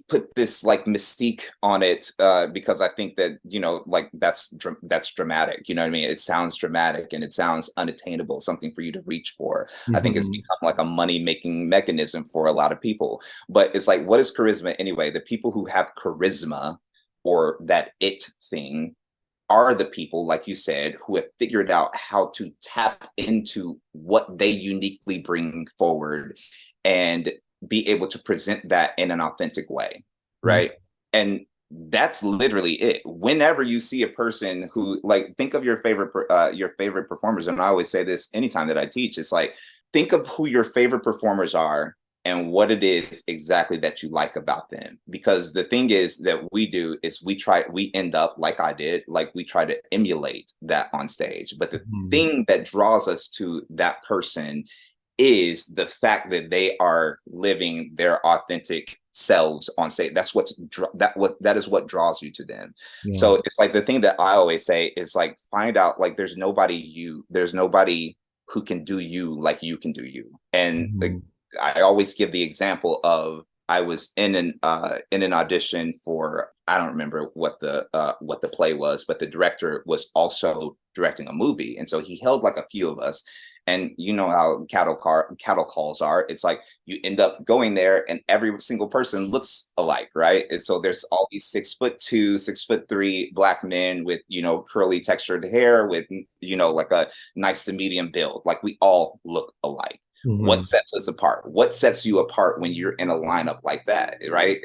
put this like mystique on it because I think that like that's dramatic. You know what I mean? It sounds dramatic and it sounds unattainable, something for you to reach for. I think it's Mhm. become like a money making mechanism for a lot of people. But it's like, what is charisma anyway? The people who have charisma or that it thing are the people, like you said, who have figured out how to tap into what they uniquely bring forward and be able to present that in an authentic way, right? And that's literally it. Whenever you see a person who, like, think of your favorite performers, and I always say this anytime that I teach, it's like, think of who your favorite performers are and what it is exactly that you like about them. Because the thing is that we do is we end up like I did, like we try to emulate that on stage. But the thing that draws us to that person is the fact that they are living their authentic selves on stage. That is what draws you to them. Yeah. So it's like the thing that I always say is like, find out, like, there's nobody who can do you like you can do you. And like, I always give the example of, I was in an audition for, I don't remember what the play was, but the director was also directing a movie, and so he held like a few of us. And you know how cattle calls are. It's like you end up going there, and every single person looks alike, right? And so there's all these 6'2", 6'3" Black men with, you know, curly textured hair, with, you know, like a nice to medium build. Like, we all look alike. What sets us apart? What sets you apart when you're in a lineup like that, right?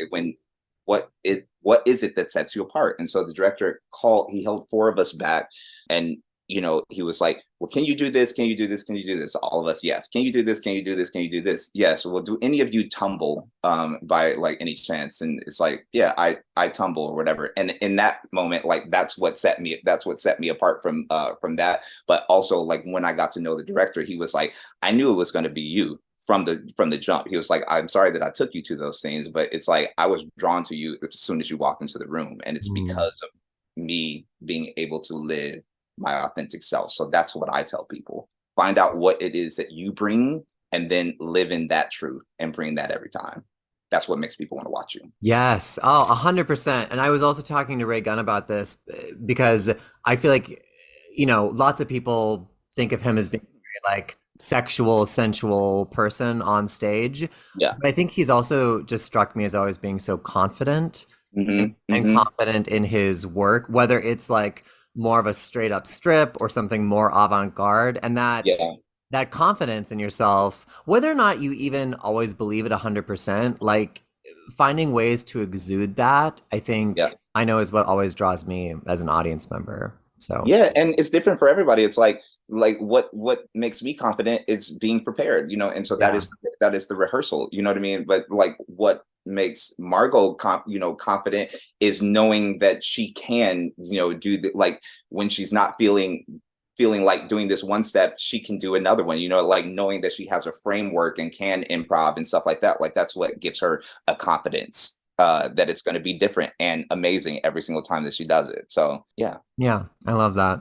What is it that sets you apart? And so the director he held 4 of us back, and, you know, he was like, well, can you do this? Can you do this? Can you do this? All of us, yes. Can you do this? Can you do this? Can you do this? Yes. Well, do any of you tumble by like any chance? And it's like, yeah, I tumble or whatever. And in that moment, like, that's what set me apart from that. But also, like, when I got to know the director, he was like, I knew it was going to be you from the jump. He was like, I'm sorry that I took you to those things, but it's like, I was drawn to you as soon as you walked into the room. And it's because of me being able to live my authentic self. So that's what I tell people. Find out what it is that you bring, and then live in that truth and bring that every time. That's what makes people want to watch you. Yes. Oh, 100%. And I was also talking to Ray Gunn about this because I feel like, you know, lots of people think of him as being very, like, sexual, sensual person on stage. Yeah. But I think he's also just struck me as always being so confident and confident in his work, whether it's like more of a straight up strip or something more avant-garde. And that confidence in yourself, whether or not you even always believe it 100%, like, finding ways to exude that, I think, I know, is what always draws me as an audience member. So yeah, and it's different for everybody. It's like what makes me confident is being prepared, you know, and so that is the rehearsal, you know what I mean? But like, what makes Margo confident is knowing that she can, you know, do the, like, when she's not feeling like doing this one step, she can do another one, you know, like, knowing that she has a framework and can improv and stuff like that. Like, that's what gives her a confidence that it's going to be different and amazing every single time that she does it. So yeah, I love that.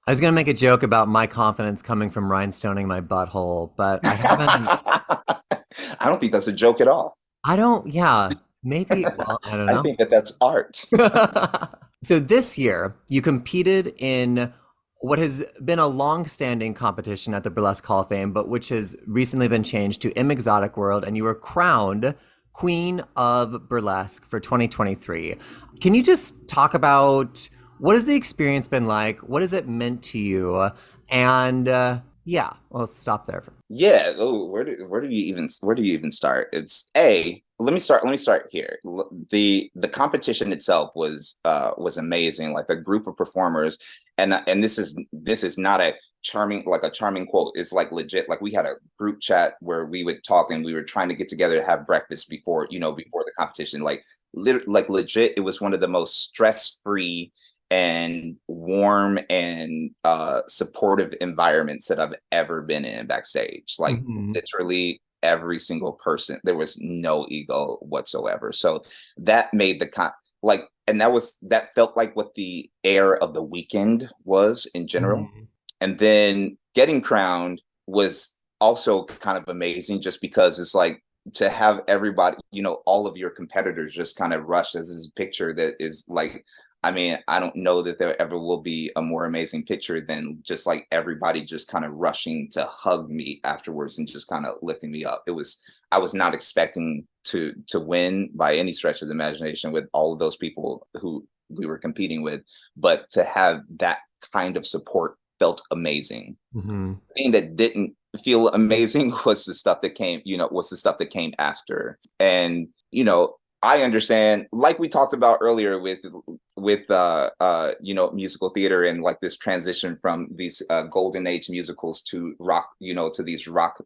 I was gonna make a joke about my confidence coming from rhinestoning my butthole, but I haven't. I don't think that's a joke at all. I don't. Yeah, maybe. Well, I don't I know. think that's art. So this year, you competed in what has been a long-standing competition at the Burlesque Hall of Fame, but which has recently been changed to M Exotic World, and you were crowned Queen of Burlesque for 2023. Can you just talk about what has the experience been like? What has it meant to you? And yeah, let's stop there. Yeah. Oh, where do you even start? It's let me start here. The competition itself was amazing. Like, a group of performers, and this is not a charming quote. It's like legit. Like, we had a group chat where we would talk, and we were trying to get together to have breakfast before the competition. Like, legit, it was one of the most stress-free and warm and supportive environments that I've ever been in backstage. Like, literally every single person, there was no ego whatsoever. So that made and that felt like what the air of the weekend was in general. And then getting crowned was also kind of amazing, just because it's like, to have everybody, you know, all of your competitors just kind of rush as this picture that is like I mean, I don't know that there ever will be a more amazing picture than just like everybody just kind of rushing to hug me afterwards and just kind of lifting me up. I was not expecting to win by any stretch of the imagination with all of those people who we were competing with, but to have that kind of support felt amazing. Mm-hmm. The thing that didn't feel amazing was the stuff that came, was the stuff that came after. And, I understand, like we talked about earlier with musical theater and like this transition from these golden age musicals to rock, to these rock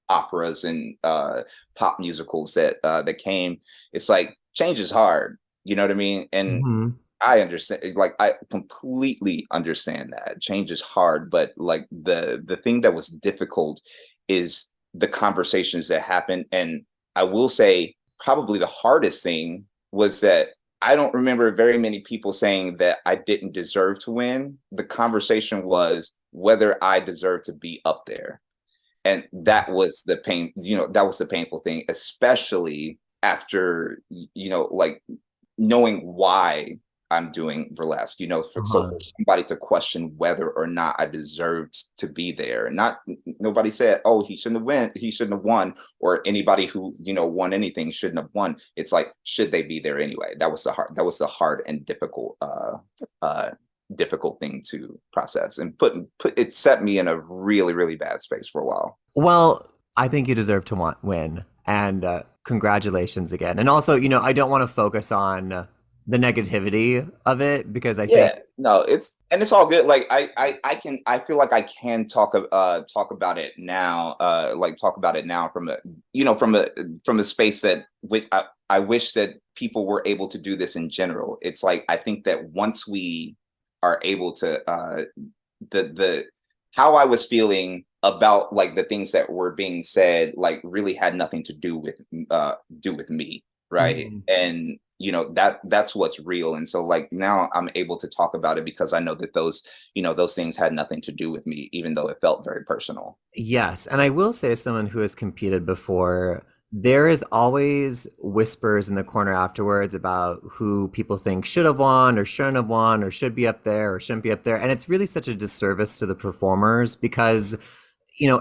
operas and pop musicals that came. It's like change is hard, you know what I mean? And Mm-hmm. I understand, like I completely understand that change is hard, but like the thing that was difficult is the conversations that happened. And I will say probably the hardest thing was that I don't remember very many people saying that I didn't deserve to win. The conversation was whether I deserve to be up there. And that was the pain, that was the painful thing, especially after, like knowing why I'm doing burlesque, so Uh-huh. for somebody to question whether or not I deserved to be there, not nobody said, oh, he shouldn't have won, or anybody who, won anything shouldn't have won. It's like, should they be there anyway? That was the hard and difficult thing to process, and put it set me in a really, really bad space for a while. Well, I think you deserve to win, and congratulations again. And also, I don't want to focus on the negativity of it because I think, Yeah, no, it's all good. Like I feel like I can talk about it now, like talk about it now from a, from a space that I wish that people were able to do this in general. It's like I think that once we are able to the how I was feeling about like the things that were being said like really had nothing to do with me, right? Mhm. And that's what's real. And so like now I'm able to talk about it because I know that those things had nothing to do with me, even though it felt very personal. Yes, and I will say, as someone who has competed before, there is always whispers in the corner afterwards about who people think should have won or shouldn't have won or should be up there or shouldn't be up there. And it's really such a disservice to the performers because,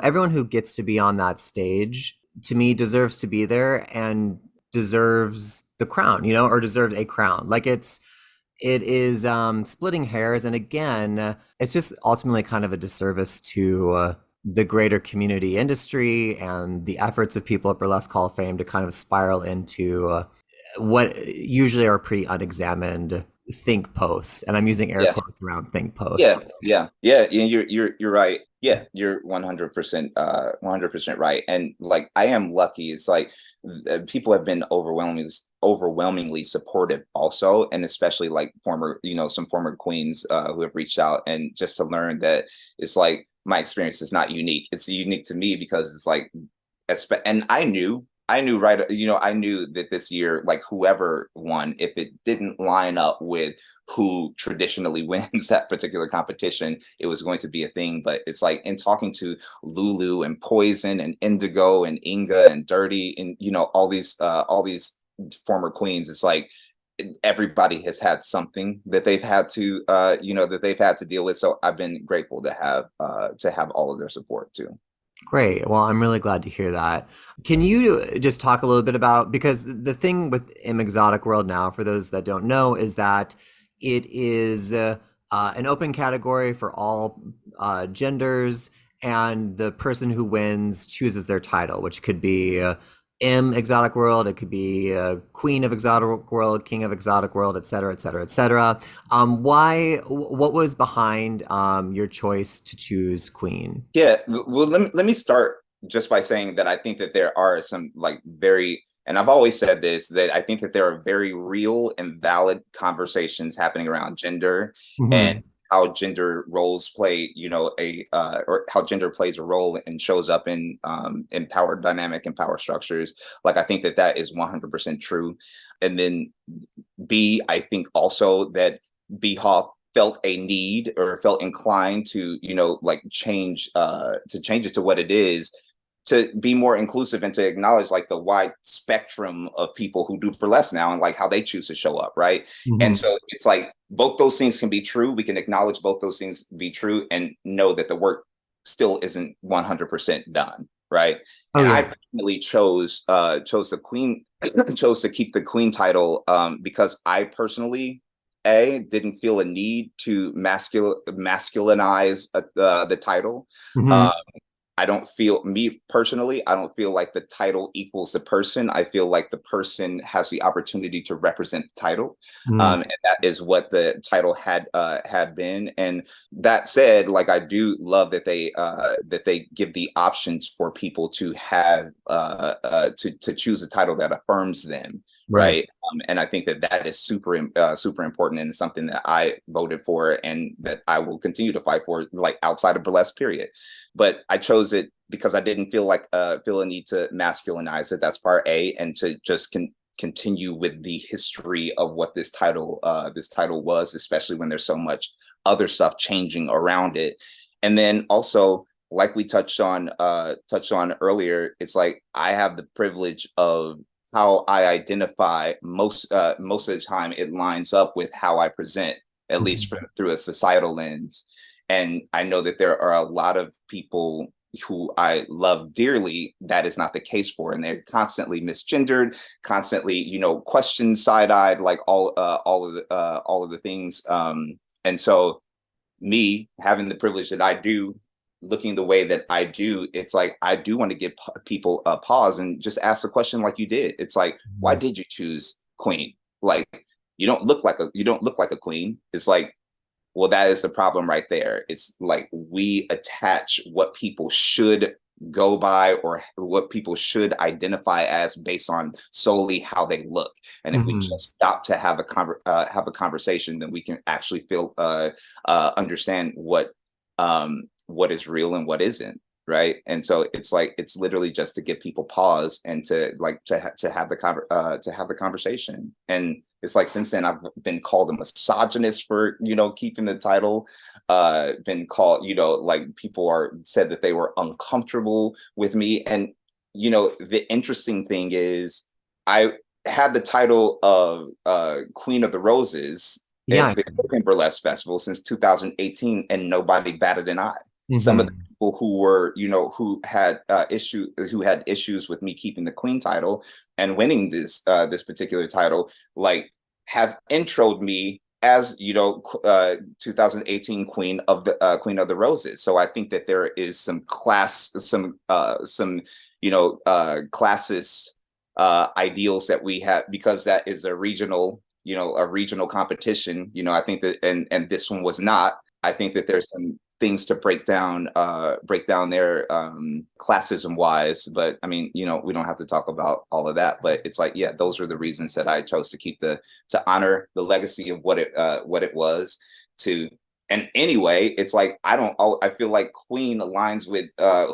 everyone who gets to be on that stage, to me, deserves to be there and deserves the crown, or deserves a crown. Like it is splitting hairs, and again, it's just ultimately kind of a disservice to the greater community industry and the efforts of people at Burlesque Hall of Fame to kind of spiral into what usually are pretty unexamined think posts, and I'm using air Yeah. quotes around think posts. Yeah. You're right. Yeah, you're 100% 100% right. And like I am lucky. It's like people have been overwhelmingly supportive also, and especially like some former queens who have reached out, and just to learn that it's like my experience is not unique. It's unique to me because it's like and I knew right, I knew that this year, like whoever won, if it didn't line up with who traditionally wins that particular competition, it was going to be a thing. But it's like in talking to Lulu and Poison and Indigo and Inga and Dirty and all these former queens, it's like everybody has had something that they've had to deal with. So I've been grateful to have all of their support too. Great. Well, I'm really glad to hear that. Can you just talk a little bit about, because the thing with M Exotic World now, for those that don't know, is that it is an open category for all genders, and the person who wins chooses their title, which could be M Exotic World, it could be Queen of Exotic World, King of Exotic World, et cetera, et cetera, et cetera. What was behind your choice to choose Queen? Yeah, well, let me start just by saying that I think that there are some like very, and I've always said this, that I think that there are very real and valid conversations happening around gender and Mhm. how gender roles play, or how gender plays a role and shows up in power dynamic and power structures. Like I think that that is 100% true. And then B, I think also that B Hoff felt a need or felt inclined to like change it to what it is to be more inclusive and to acknowledge like the wide spectrum of people who do burlesque now and like how they choose to show up, right? And Mhm. so it's like both those things can be true. We can acknowledge both those things be true and know that the work still isn't 100% done, right? Oh And yeah. I personally chose the queen chose to keep the queen title because I personally didn't feel a need to masculinize the title. Mhm. uh, I don't feel, me personally, I don't feel like the title equals the person. I feel like the person has the opportunity to represent the title. Mhm. And that is what the title had been. And that said, like I do love that they give the options for people to have to choose a title that affirms them, Right. right? And I think that that is super important and something that I voted for and that I will continue to fight for, like outside of burlesque, period. But I chose it because I didn't feel a need to masculinize it. That's part A, and to just continue with the history of what this title was, especially when there's so much other stuff changing around it. And then also, like we touched on earlier, it's like I have the privilege of how I identify most of the time. It lines up with how I present, at least Mhm. through a societal lens. And I know that there are a lot of people who I love dearly that is not the case for, and they're constantly misgendered, constantly, questioned, side-eyed, like all of the things. And so me having the privilege that I do, looking the way that I do, it's like I do want to give people a pause and just ask the question like you did. It's like, why Mhm. did you choose queen? Like, you don't look like a queen. It's like, well, that is the problem right there. It's like we attach what people should go by or what people should identify as based on solely how they look. And if we Mhm. just stop to have a conversation, then we can actually feel understand what is real and what isn't. Right. And so it's like it's literally just to give people pause and to have to have the conversation. And it's like since then I've been called a misogynist for keeping the title. Been called, like people are said that they were uncomfortable with me. And the interesting thing is I had the title of Queen of the Roses at the Yes. Brooklyn Burlesque Festival since 2018, and nobody batted an eye. Some of the Mhm. people who were, who had issues with me keeping the Queen title and winning this particular title, like have introed me as 2018 Queen of the Roses. So I think that there is some classist ideals that we have, because that is a regional competition. I think that, and this one was not. I think that there's some things to break down there, classism wise. But I mean, we don't have to talk about all of that. But it's like, yeah, those are the reasons that I chose to to honor the legacy of what it was to. And anyway, it's like I feel like Queen aligns with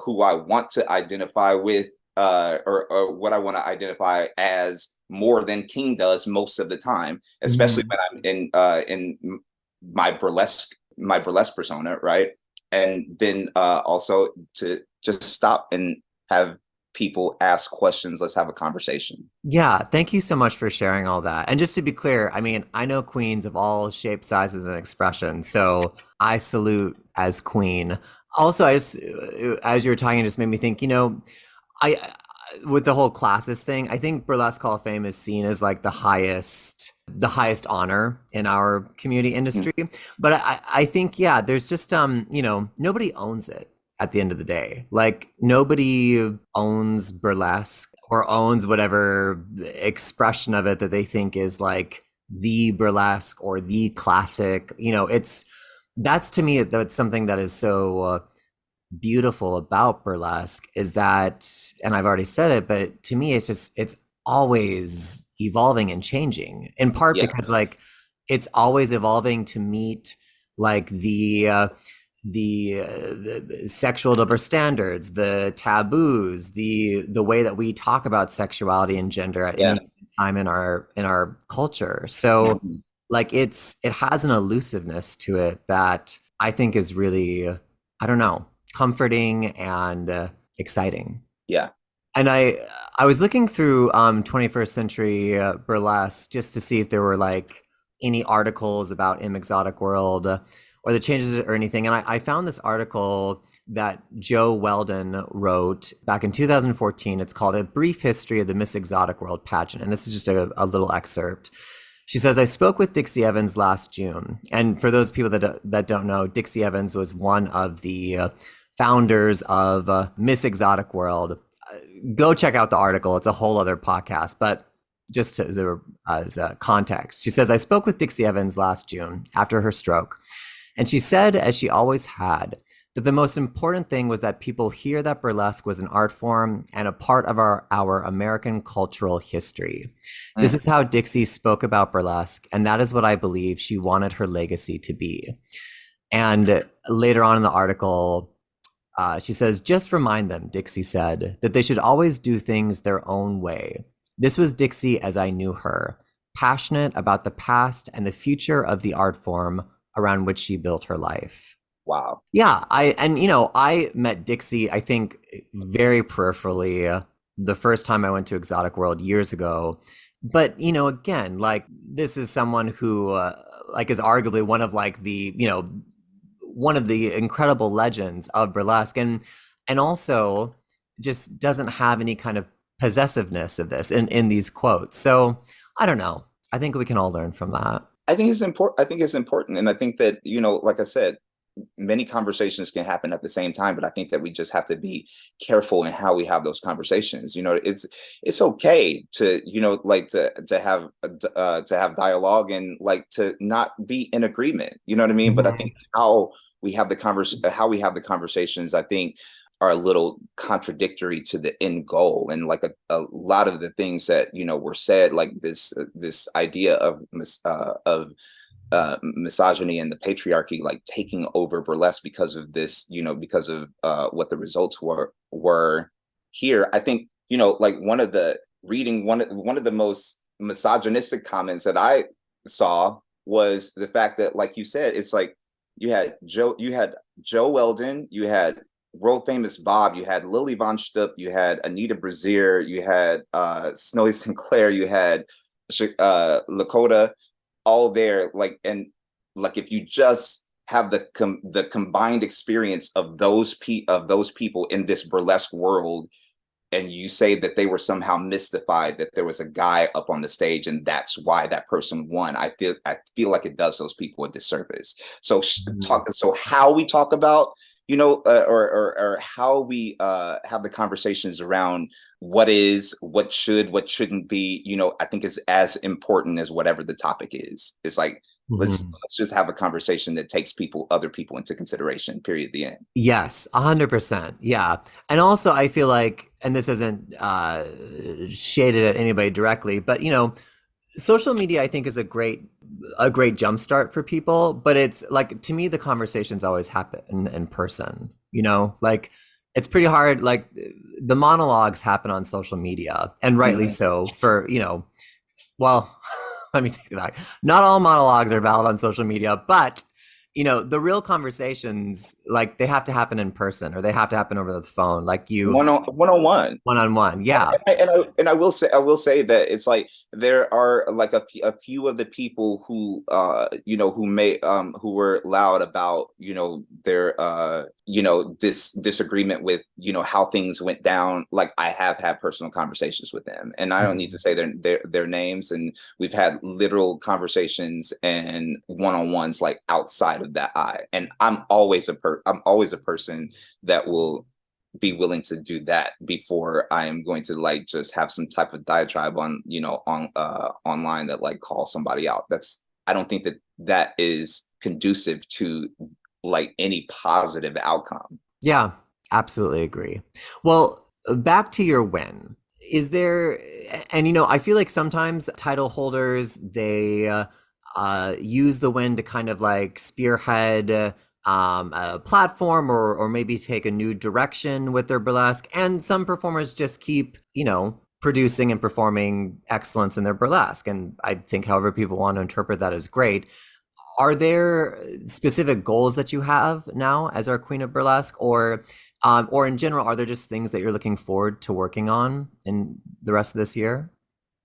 who I want to identify with, or what I want to identify as, more than King does most of the time, especially Mhm. when I'm in my burlesque persona, right? And then also to just stop and have people ask questions. Let's have a conversation. Yeah, thank you so much for sharing all that. And just to be clear, I mean, I know queens of all shapes, sizes, and expressions, so I salute as queen. Also, I just, as you were talking, it just made me think, I with the whole classes thing, I think Burlesque Hall of Fame is seen as like the highest honor in our community Mhm. industry. But I think, yeah, there's just nobody owns it at the end of the day. Like nobody owns burlesque or owns whatever expression of it that they think is like the burlesque or the classic. That's to me that's something that is so beautiful about burlesque is that, and I've already said it, but to me, it's always evolving and changing. In part Yeah, because like it's always evolving to meet like the sexual double standards, the taboos, the way that we talk about sexuality and gender at yeah. any time in our culture. So Mhm. like it has an elusiveness to it that I think is really, I don't know, comforting and exciting. Yeah. And I was looking through 21st century burlesque just to see if there were like any articles about M Exotic World or the changes or anything. And I found this article that Joe Weldon wrote back in 2014. It's called A Brief History of the Miss Exotic World Pageant. And this is just a little excerpt. She says, I spoke with Dixie Evans last June. And for those people that don't know, Dixie Evans was one of the founders of Miss Exotic World. Go check out the article. It's a whole other podcast, but just as a context, she says, I spoke with Dixie Evans last June after her stroke, and she said, as she always had, that the most important thing was that people hear that burlesque was an art form and a part of our American cultural history. This is how Dixie spoke about burlesque, and that is what I believe she wanted her legacy to be. And later on in the article, she says, just remind them, Dixie said, that they should always do things their own way. This was Dixie as I knew her, passionate about the past and the future of the art form around which she built her life. Wow. Yeah, I met Dixie, I think, very peripherally the first time I went to Exotic World years ago. But, again, like, this is someone who, is arguably one of, like, one of the incredible legends of burlesque, and also just doesn't have any kind of possessiveness of this in these quotes. So I don't know. I think we can all learn from that. I think it's important. I think it's important. And I think that, like I said, many conversations can happen at the same time, but I think that we just have to be careful in how we have those conversations. It's okay to, to have dialogue and like to not be in agreement. You know what I mean? But I think how we have the conversations, I think, are a little contradictory to the end goal. And like a lot of the things that, were said, like this idea of misogyny and the patriarchy like taking over burlesque because of this, because of what the results were here. I think, like one of the most misogynistic comments that I saw was the fact that, like you said, it's like you had Joe Weldon, you had world famous Bob, you had Lily Von Stupp, you had Anita Brazier, you had Snowy Sinclair, you had Lakota, all there, like, and like if you just have the combined experience of those people in this burlesque world, and you say that they were somehow mystified that there was a guy up on the stage and that's why that person won, I feel like it does those people a disservice. So so how we talk about, or how we have the conversations around what is, what should, what shouldn't be, I think is as important as whatever the topic is. It's like, let's just have a conversation that takes other people into consideration, period, the end. Yes, 100%. Yeah. And also I feel like, and this isn't shaded at anybody directly, but social media, I think, is a great jumpstart for people, but it's like, to me, the conversations always happen in person, like it's pretty hard. Like the monologues happen on social media, and rightly so for, well, let me take it back. Not all monologues are valid on social media, but the real conversations, like they have to happen in person, or they have to happen over the phone, like you one-on-one. Yeah. And I will say that it's like there are like a few of the people who who were loud about their disagreement with how things went down. Like I have had personal conversations with them, and I don't need to say their names, and we've had literal conversations and one-on-ones like outside of that eye. And I'm always a person that will be willing to do that before I am going to like just have some type of diatribe on online that like call somebody out. I don't think that is conducive to like any positive outcome. Yeah, absolutely agree. Well, back to your win. Is there, and I feel like sometimes title holders, they use the win to kind of like spearhead a platform, or maybe take a new direction with their burlesque. And some performers just keep, producing and performing excellence in their burlesque. And I think however people want to interpret that is great. Are there specific goals that you have now as our Queen of Burlesque, or Or in general, are there just things that you're looking forward to working on in the rest of this year?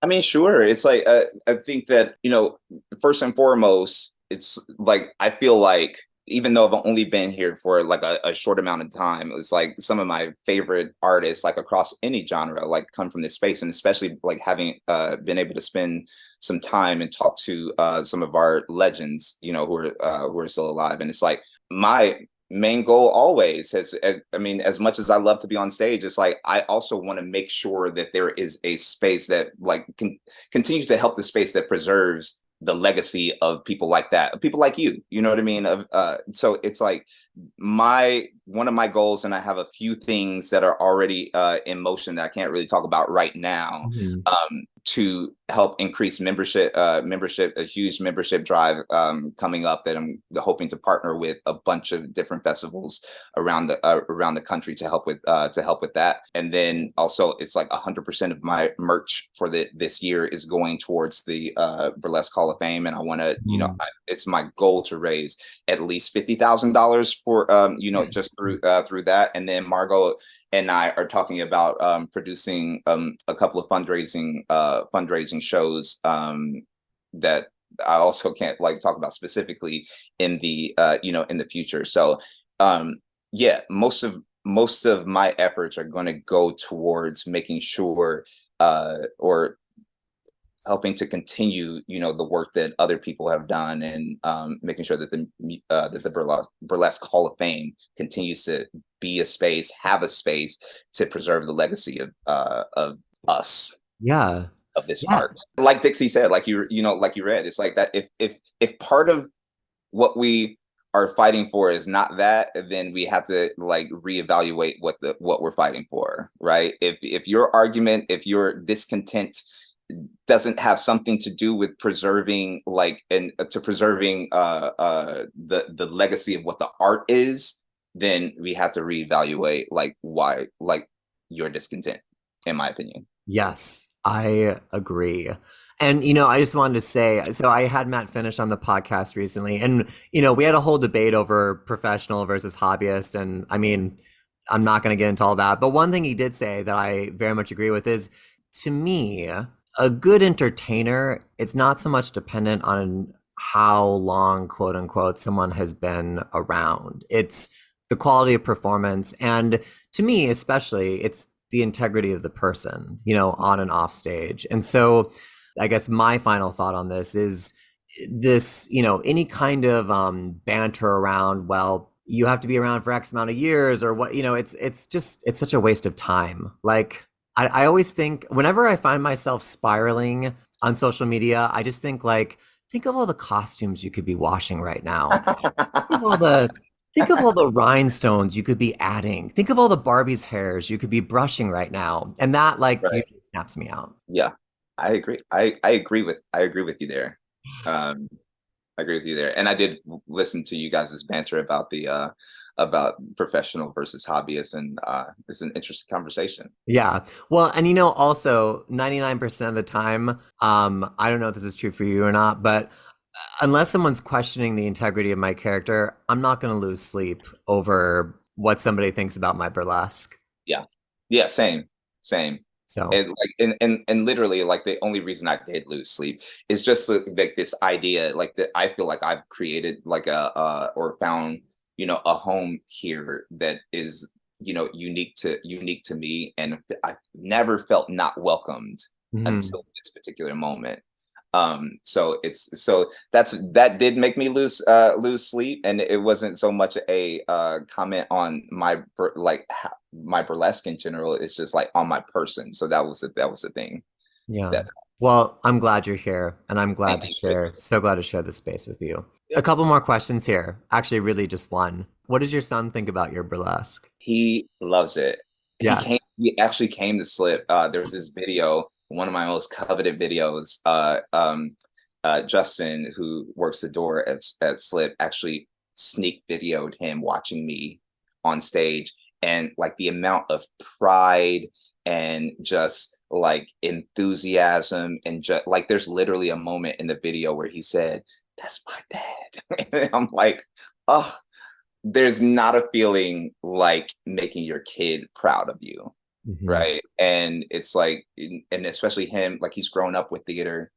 I mean, sure. It's like I think that, first and foremost, it's like I feel like even though I've only been here for like a short amount of time, it's like some of my favorite artists, like across any genre, like come from this space, and especially like having been able to spend some time and talk to some of our legends, who are still alive, and it's like my main goal always has, I mean, as much as I love to be on stage, it's like I also want to make sure that there is a space that like continues to help the space that preserves the legacy of people like that, people like you know what I mean? So it's like my one of my goals, and I have a few things that are already in motion that I can't really talk about right now, Mhm. to help increase membership, a huge membership drive coming up that I'm hoping to partner with a bunch of different festivals around the country to help with that. And then also it's like 100% of my merch for this year is going towards the Burlesque Hall of Fame, and I want to, Mhm. it's my goal to raise at least $50,000 for just through that. And then Margo and I are talking about producing a couple of fundraising shows that I also can't like talk about specifically in the in the future. So yeah, most of my efforts are going to go towards making sure or helping to continue, the work that other people have done, and making sure that the Burlesque Hall of Fame continues to be a space, have a space to preserve the legacy of us, Yeah. of this Yeah. art. Like Dixie said, like like you read, it's like that. If part of what we are fighting for is not that, then we have to like reevaluate what we're fighting for, right? If your argument, if your discontent doesn't have something to do with preserving like and to preserving the legacy of what the art is, then we have to reevaluate like why like your discontent, in my opinion. Yes, I agree. And, I just wanted to say, so I had Matt finish on the podcast recently, and, we had a whole debate over professional versus hobbyist. And I mean, I'm not going to get into all that. But one thing he did say that I very much agree with is, to me, a good entertainer, it's not so much dependent on how long, quote unquote, someone has been around. It's the quality of performance. And to me, especially, it's the integrity of the person, on and off stage. And so I guess my final thought on this is this, any kind of banter around, well, you have to be around for X amount of years or what, it's such a waste of time. Like I always think whenever I find myself spiraling on social media, I just think of all the costumes you could be washing right now. Think of all the think of all the rhinestones you could be adding. Think of all the Barbie's hairs you could be brushing right now. And that Right. usually snaps me out. Yeah, I agree. I agree with you there. Um, I agree with you there. And I did listen to you guys' banter about the about professional versus hobbyist, and it's an interesting conversation. Yeah. Well, and also 99% of the time, I don't know if this is true for you or not, but unless someone's questioning the integrity of my character, I'm not going to lose sleep over what somebody thinks about my burlesque. Yeah. Yeah, same. So, And like and literally like the only reason I did lose sleep is just like this idea like that I feel like I've created like or found, a home here that is, unique to me, and I never felt not welcomed mhm. until this particular moment. So that did make me lose sleep, and it wasn't so much a comment on my burlesque in general. It's just like on my person. So that was the thing Yeah. that. Well, I'm glad you're here, and I'm glad Thank to you. share, so glad to share this space with you. A couple more questions here. Actually, really just one. What does your son think about your burlesque? He loves it. Yeah. He actually came to Slip. There was this video, one of my most coveted videos. Justin, who works the door at Slip, actually sneak videoed him watching me on stage, and like the amount of pride and just like enthusiasm, and just like there's literally a moment in the video where he said, "That's my dad." And I'm like, oh, there's not a feeling like making your kid proud of you. Mhm. Right. And it's like, and especially him, like he's grown up with theater,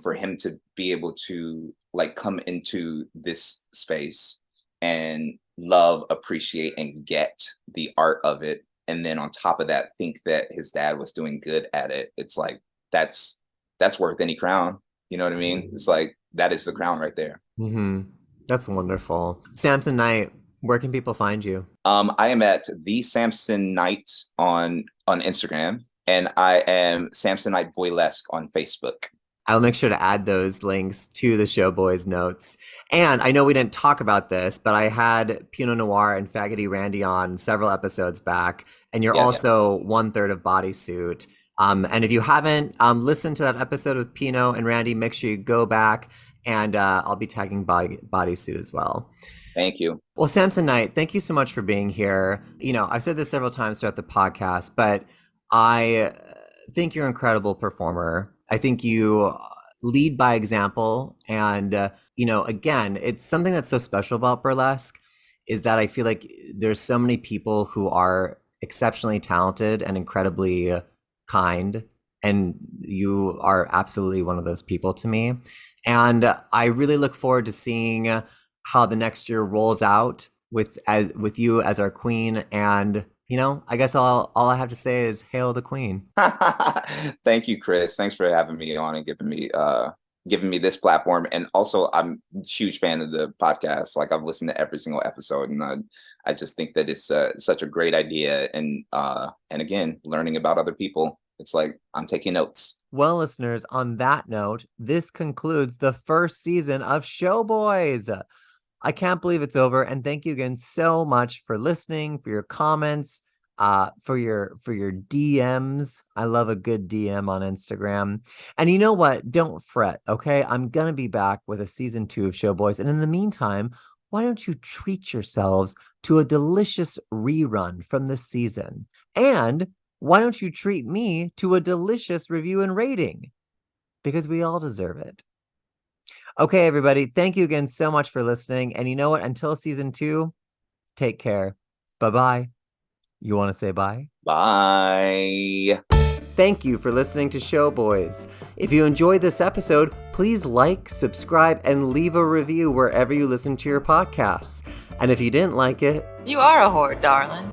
for him to be able to like come into this space and love, appreciate, and get the art of it. And then on top of that, think that his dad was doing good at it. It's like, that's worth any crown. You know what I mean? It's like, that is the crown right there. Mm-hmm. That's wonderful. Samson Night, where can people find you? I am at the Samson Night on Instagram, and I am Samson Night Burlesque on Facebook. I'll make sure to add those links to the Showboys notes. And I know we didn't talk about this, but I had Pinot Noir and Faggoty Randy on several episodes back, and you're Yeah. also 1/3 of Bodysuit. And if you haven't listened to that episode with Pinot and Randy, make sure you go back, and I'll be tagging Bodysuit as well. Thank you. Well, Samson Night, thank you so much for being here. You know, I've said this several times throughout the podcast, but I think you're an incredible performer. I think you lead by example. And, you know, again, it's something that's so special about burlesque is that I feel like there's so many people who are exceptionally talented and incredibly kind. And you are absolutely one of those people to me. And I really look forward to seeing how the next year rolls out with you as our queen. And you know, I guess all I have to say is hail the queen. Thank you, Chris. Thanks for having me on and giving me this platform. And also, I'm a huge fan of the podcast. Like I've listened to every single episode, and I just think that it's such a great idea. And again, learning about other people. It's like I'm taking notes. Well, listeners, on that note, this concludes the first season of Showboys. I can't believe it's over, and thank you again so much for listening, for your comments, for your DMs. I love a good DM on Instagram. And you know what? Don't fret, okay? I'm gonna be back with a season 2 of Showboys, and in the meantime, why don't you treat yourselves to a delicious rerun from this season? And why don't you treat me to a delicious review and rating? Because we all deserve it. Okay, everybody, thank you again so much for listening. And you know what? Until season 2, take care. Bye-bye. You want to say bye? Bye. Thank you for listening to Showboys. If you enjoyed this episode, please like, subscribe, and leave a review wherever you listen to your podcasts. And if you didn't like it, you are a whore, darling.